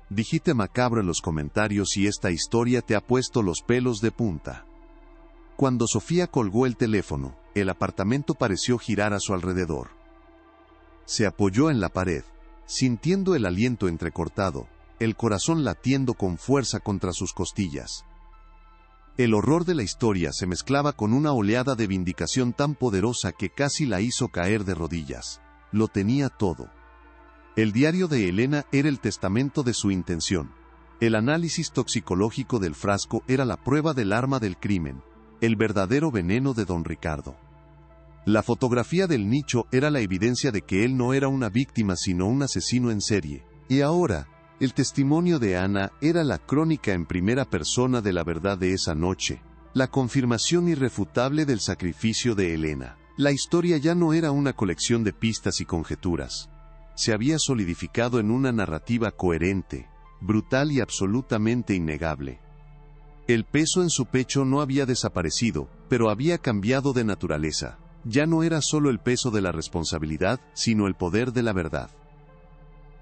Dijiste macabro en los comentarios si esta historia te ha puesto los pelos de punta. Cuando Sofía colgó el teléfono, el apartamento pareció girar a su alrededor. Se apoyó en la pared, sintiendo el aliento entrecortado, el corazón latiendo con fuerza contra sus costillas. El horror de la historia se mezclaba con una oleada de vindicación tan poderosa que casi la hizo caer de rodillas. Lo tenía todo. El diario de Elena era el testamento de su intención. El análisis toxicológico del frasco era la prueba del arma del crimen, el verdadero veneno de don Ricardo. La fotografía del nicho era la evidencia de que él no era una víctima sino un asesino en serie. Y ahora, el testimonio de Ana era la crónica en primera persona de la verdad de esa noche, la confirmación irrefutable del sacrificio de Elena. La historia ya no era una colección de pistas y conjeturas. Se había solidificado en una narrativa coherente, brutal y absolutamente innegable. El peso en su pecho no había desaparecido, pero había cambiado de naturaleza. Ya no era solo el peso de la responsabilidad, sino el poder de la verdad.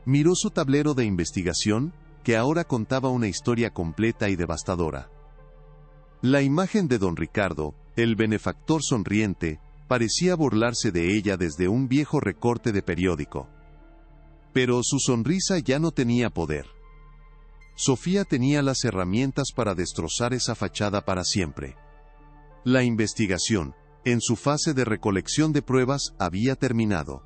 Miró su tablero de investigación, que ahora contaba una historia completa y devastadora. La imagen de don Ricardo, el benefactor sonriente, parecía burlarse de ella desde un viejo recorte de periódico. Pero su sonrisa ya no tenía poder. Sofía tenía las herramientas para destrozar esa fachada para siempre. La investigación, en su fase de recolección de pruebas, había terminado.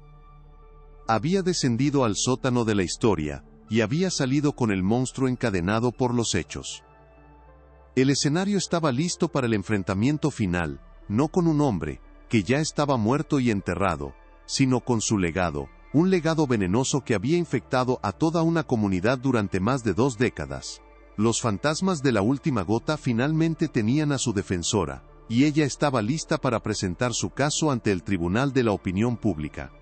Había descendido al sótano de la historia, y había salido con el monstruo encadenado por los hechos. El escenario estaba listo para el enfrentamiento final, no con un hombre, que ya estaba muerto y enterrado, sino con su legado, un legado venenoso que había infectado a toda una comunidad durante más de 2 décadas. Los fantasmas de la última gota finalmente tenían a su defensora, y ella estaba lista para presentar su caso ante el tribunal de la opinión pública.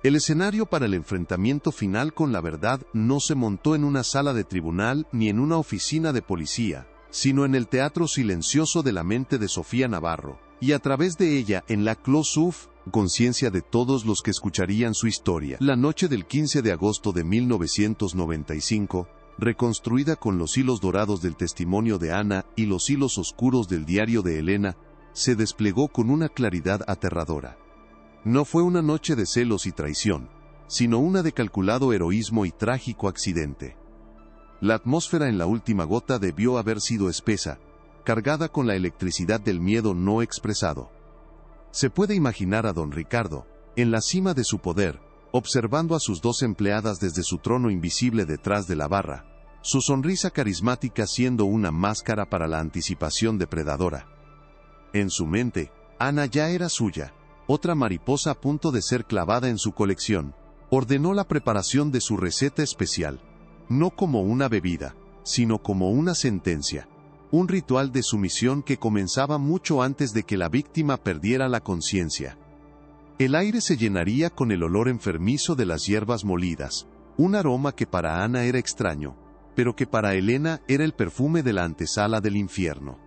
El escenario para el enfrentamiento final con la verdad no se montó en una sala de tribunal ni en una oficina de policía, sino en el teatro silencioso de la mente de Sofía Navarro, y a través de ella en la close-up, conciencia de todos los que escucharían su historia. La noche del 15 de agosto de 1995, reconstruida con los hilos dorados del testimonio de Ana y los hilos oscuros del diario de Helena, se desplegó con una claridad aterradora. No fue una noche de celos y traición, sino una de calculado heroísmo y trágico accidente. La atmósfera en la última gota debió haber sido espesa, cargada con la electricidad del miedo no expresado. Se puede imaginar a don Ricardo, en la cima de su poder, observando a sus dos empleadas desde su trono invisible detrás de la barra, su sonrisa carismática siendo una máscara para la anticipación depredadora. En su mente, Ana ya era suya, otra mariposa a punto de ser clavada en su colección. Ordenó la preparación de su receta especial, no como una bebida, sino como una sentencia, un ritual de sumisión que comenzaba mucho antes de que la víctima perdiera la conciencia. El aire se llenaría con el olor enfermizo de las hierbas molidas, un aroma que para Ana era extraño, pero que para Helena era el perfume de la antesala del infierno.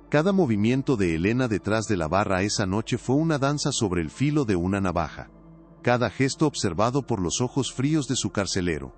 Cada movimiento de Helena detrás de la barra esa noche fue una danza sobre el filo de una navaja, cada gesto observado por los ojos fríos de su carcelero.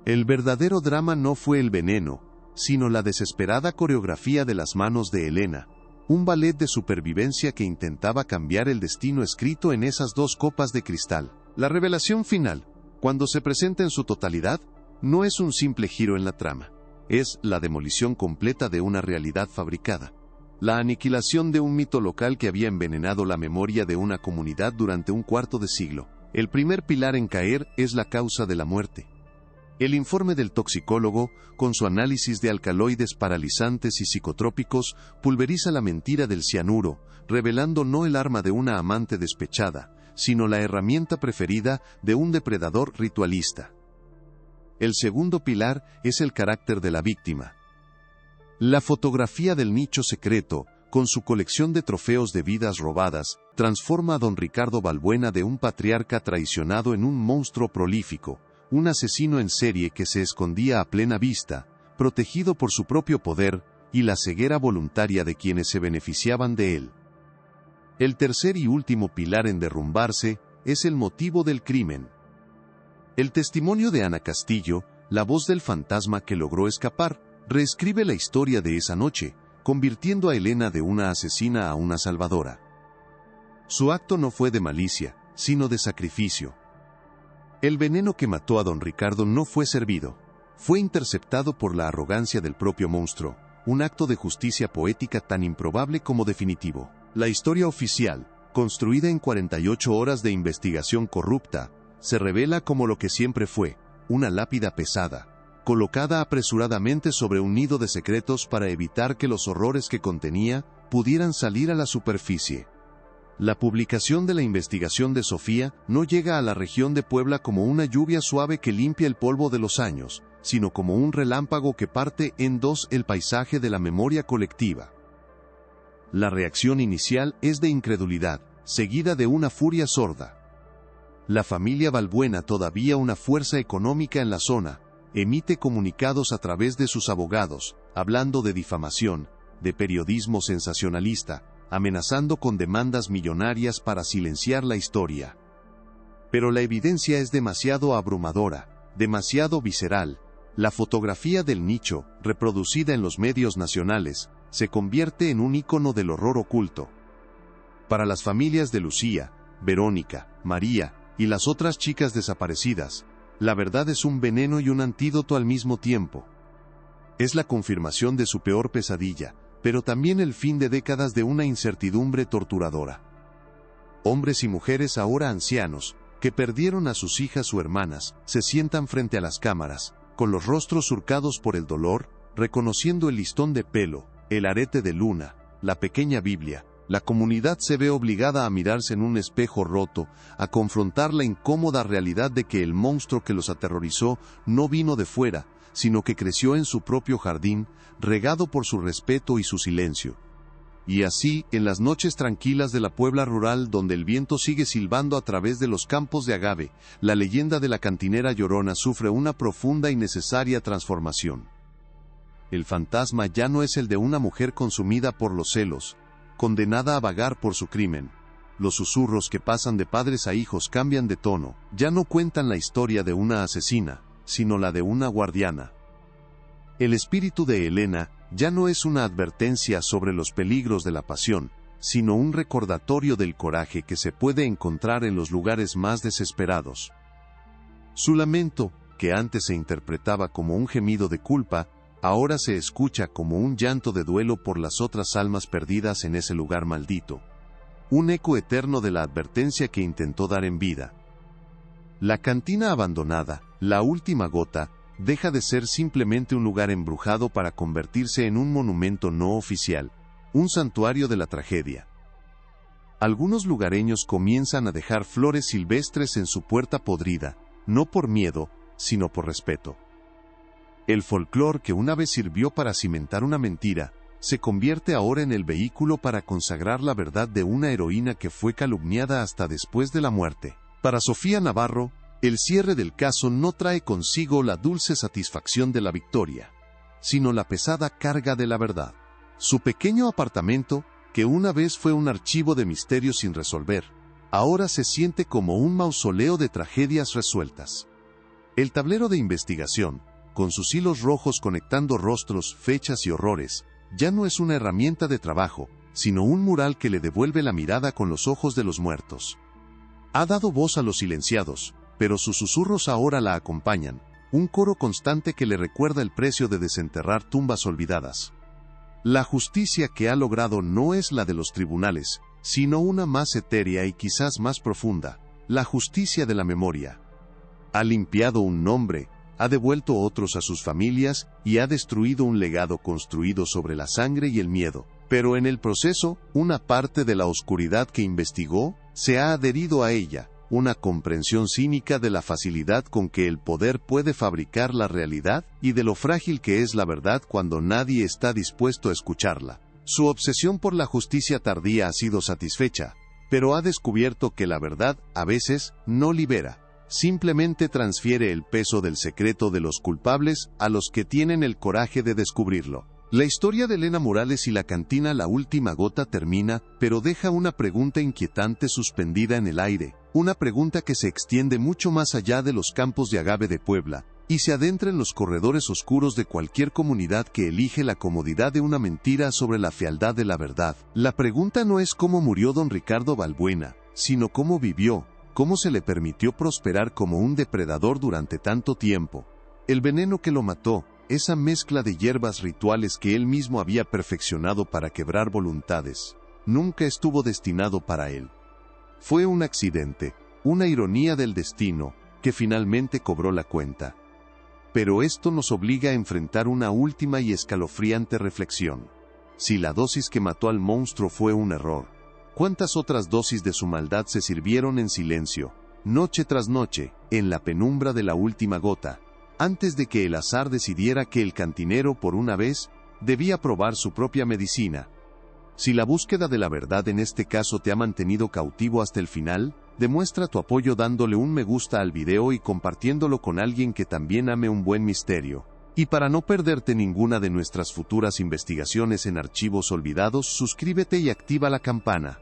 El verdadero drama no fue el veneno, sino la desesperada coreografía de las manos de Helena, un ballet de supervivencia que intentaba cambiar el destino escrito en esas dos copas de cristal. La revelación final, cuando se presenta en su totalidad, no es un simple giro en la trama, es la demolición completa de una realidad fabricada. La aniquilación de un mito local que había envenenado la memoria de una comunidad durante un cuarto de siglo. El primer pilar en caer es la causa de la muerte. El informe del toxicólogo, con su análisis de alcaloides paralizantes y psicotrópicos, pulveriza la mentira del cianuro, revelando no el arma de una amante despechada, sino la herramienta preferida de un depredador ritualista. El segundo pilar es el carácter de la víctima. La fotografía del nicho secreto, con su colección de trofeos de vidas robadas, transforma a don Ricardo Balbuena de un patriarca traicionado en un monstruo prolífico, un asesino en serie que se escondía a plena vista, protegido por su propio poder y la ceguera voluntaria de quienes se beneficiaban de él. El tercer y último pilar en derrumbarse es el motivo del crimen. El testimonio de Ana Castillo, la voz del fantasma que logró escapar, reescribe la historia de esa noche, convirtiendo a Helena de una asesina a una salvadora. Su acto no fue de malicia, sino de sacrificio. El veneno que mató a don Ricardo no fue servido, fue interceptado por la arrogancia del propio monstruo, un acto de justicia poética tan improbable como definitivo. La historia oficial, construida en 48 horas de investigación corrupta, se revela como lo que siempre fue, una lápida pesada, colocada apresuradamente sobre un nido de secretos para evitar que los horrores que contenía pudieran salir a la superficie. La publicación de la investigación de Sofía no llega a la región de Puebla como una lluvia suave que limpia el polvo de los años, sino como un relámpago que parte en dos el paisaje de la memoria colectiva. La reacción inicial es de incredulidad, seguida de una furia sorda. La familia Balbuena, todavía una fuerza económica en la zona, emite comunicados a través de sus abogados, hablando de difamación, de periodismo sensacionalista, amenazando con demandas millonarias para silenciar la historia. Pero la evidencia es demasiado abrumadora, demasiado visceral. La fotografía del nicho, reproducida en los medios nacionales, se convierte en un ícono del horror oculto. Para las familias de Lucía, Verónica, María y las otras chicas desaparecidas, la verdad es un veneno y un antídoto al mismo tiempo. Es la confirmación de su peor pesadilla, pero también el fin de décadas de una incertidumbre torturadora. Hombres y mujeres ahora ancianos, que perdieron a sus hijas o hermanas, se sientan frente a las cámaras, con los rostros surcados por el dolor, reconociendo el listón de pelo, el arete de luna, la pequeña Biblia. La comunidad se ve obligada a mirarse en un espejo roto, a confrontar la incómoda realidad de que el monstruo que los aterrorizó no vino de fuera, sino que creció en su propio jardín, regado por su respeto y su silencio. Y así, en las noches tranquilas de la Puebla rural donde el viento sigue silbando a través de los campos de agave, la leyenda de la cantinera Llorona sufre una profunda y necesaria transformación. El fantasma ya no es el de una mujer consumida por los celos, condenada a vagar por su crimen. Los susurros que pasan de padres a hijos cambian de tono, ya no cuentan la historia de una asesina, sino la de una guardiana. El espíritu de Helena ya no es una advertencia sobre los peligros de la pasión, sino un recordatorio del coraje que se puede encontrar en los lugares más desesperados. Su lamento, que antes se interpretaba como un gemido de culpa, ahora se escucha como un llanto de duelo por las otras almas perdidas en ese lugar maldito. Un eco eterno de la advertencia que intentó dar en vida. La cantina abandonada, la última gota, deja de ser simplemente un lugar embrujado para convertirse en un monumento no oficial, un santuario de la tragedia. Algunos lugareños comienzan a dejar flores silvestres en su puerta podrida, no por miedo, sino por respeto. El folclore que una vez sirvió para cimentar una mentira, se convierte ahora en el vehículo para consagrar la verdad de una heroína que fue calumniada hasta después de la muerte. Para Sofía Navarro, el cierre del caso no trae consigo la dulce satisfacción de la victoria, sino la pesada carga de la verdad. Su pequeño apartamento, que una vez fue un archivo de misterios sin resolver, ahora se siente como un mausoleo de tragedias resueltas. El tablero de investigación, con sus hilos rojos conectando rostros, fechas y horrores, ya no es una herramienta de trabajo, sino un mural que le devuelve la mirada con los ojos de los muertos. Ha dado voz a los silenciados, pero sus susurros ahora la acompañan, un coro constante que le recuerda el precio de desenterrar tumbas olvidadas. La justicia que ha logrado no es la de los tribunales, sino una más etérea y quizás más profunda, la justicia de la memoria. Ha limpiado un nombre, ha devuelto otros a sus familias y ha destruido un legado construido sobre la sangre y el miedo. Pero en el proceso, una parte de la oscuridad que investigó se ha adherido a ella, una comprensión cínica de la facilidad con que el poder puede fabricar la realidad y de lo frágil que es la verdad cuando nadie está dispuesto a escucharla. Su obsesión por la justicia tardía ha sido satisfecha, pero ha descubierto que la verdad, a veces, no libera. Simplemente transfiere el peso del secreto de los culpables a los que tienen el coraje de descubrirlo. La historia de Helena Morales y la cantina La Última Gota termina, pero deja una pregunta inquietante suspendida en el aire, una pregunta que se extiende mucho más allá de los campos de agave de Puebla, y se adentra en los corredores oscuros de cualquier comunidad que elige la comodidad de una mentira sobre la fealdad de la verdad. La pregunta no es cómo murió don Ricardo Balbuena, sino cómo vivió, cómo se le permitió prosperar como un depredador durante tanto tiempo. El veneno que lo mató, esa mezcla de hierbas rituales que él mismo había perfeccionado para quebrar voluntades, nunca estuvo destinado para él. Fue un accidente, una ironía del destino, que finalmente cobró la cuenta. Pero esto nos obliga a enfrentar una última y escalofriante reflexión. Si la dosis que mató al monstruo fue un error, ¿cuántas otras dosis de su maldad se sirvieron en silencio, noche tras noche, en la penumbra de la última gota, antes de que el azar decidiera que el cantinero por una vez debía probar su propia medicina? Si la búsqueda de la verdad en este caso te ha mantenido cautivo hasta el final, demuestra tu apoyo dándole un me gusta al video y compartiéndolo con alguien que también ame un buen misterio. Y para no perderte ninguna de nuestras futuras investigaciones en archivos olvidados, suscríbete y activa la campana.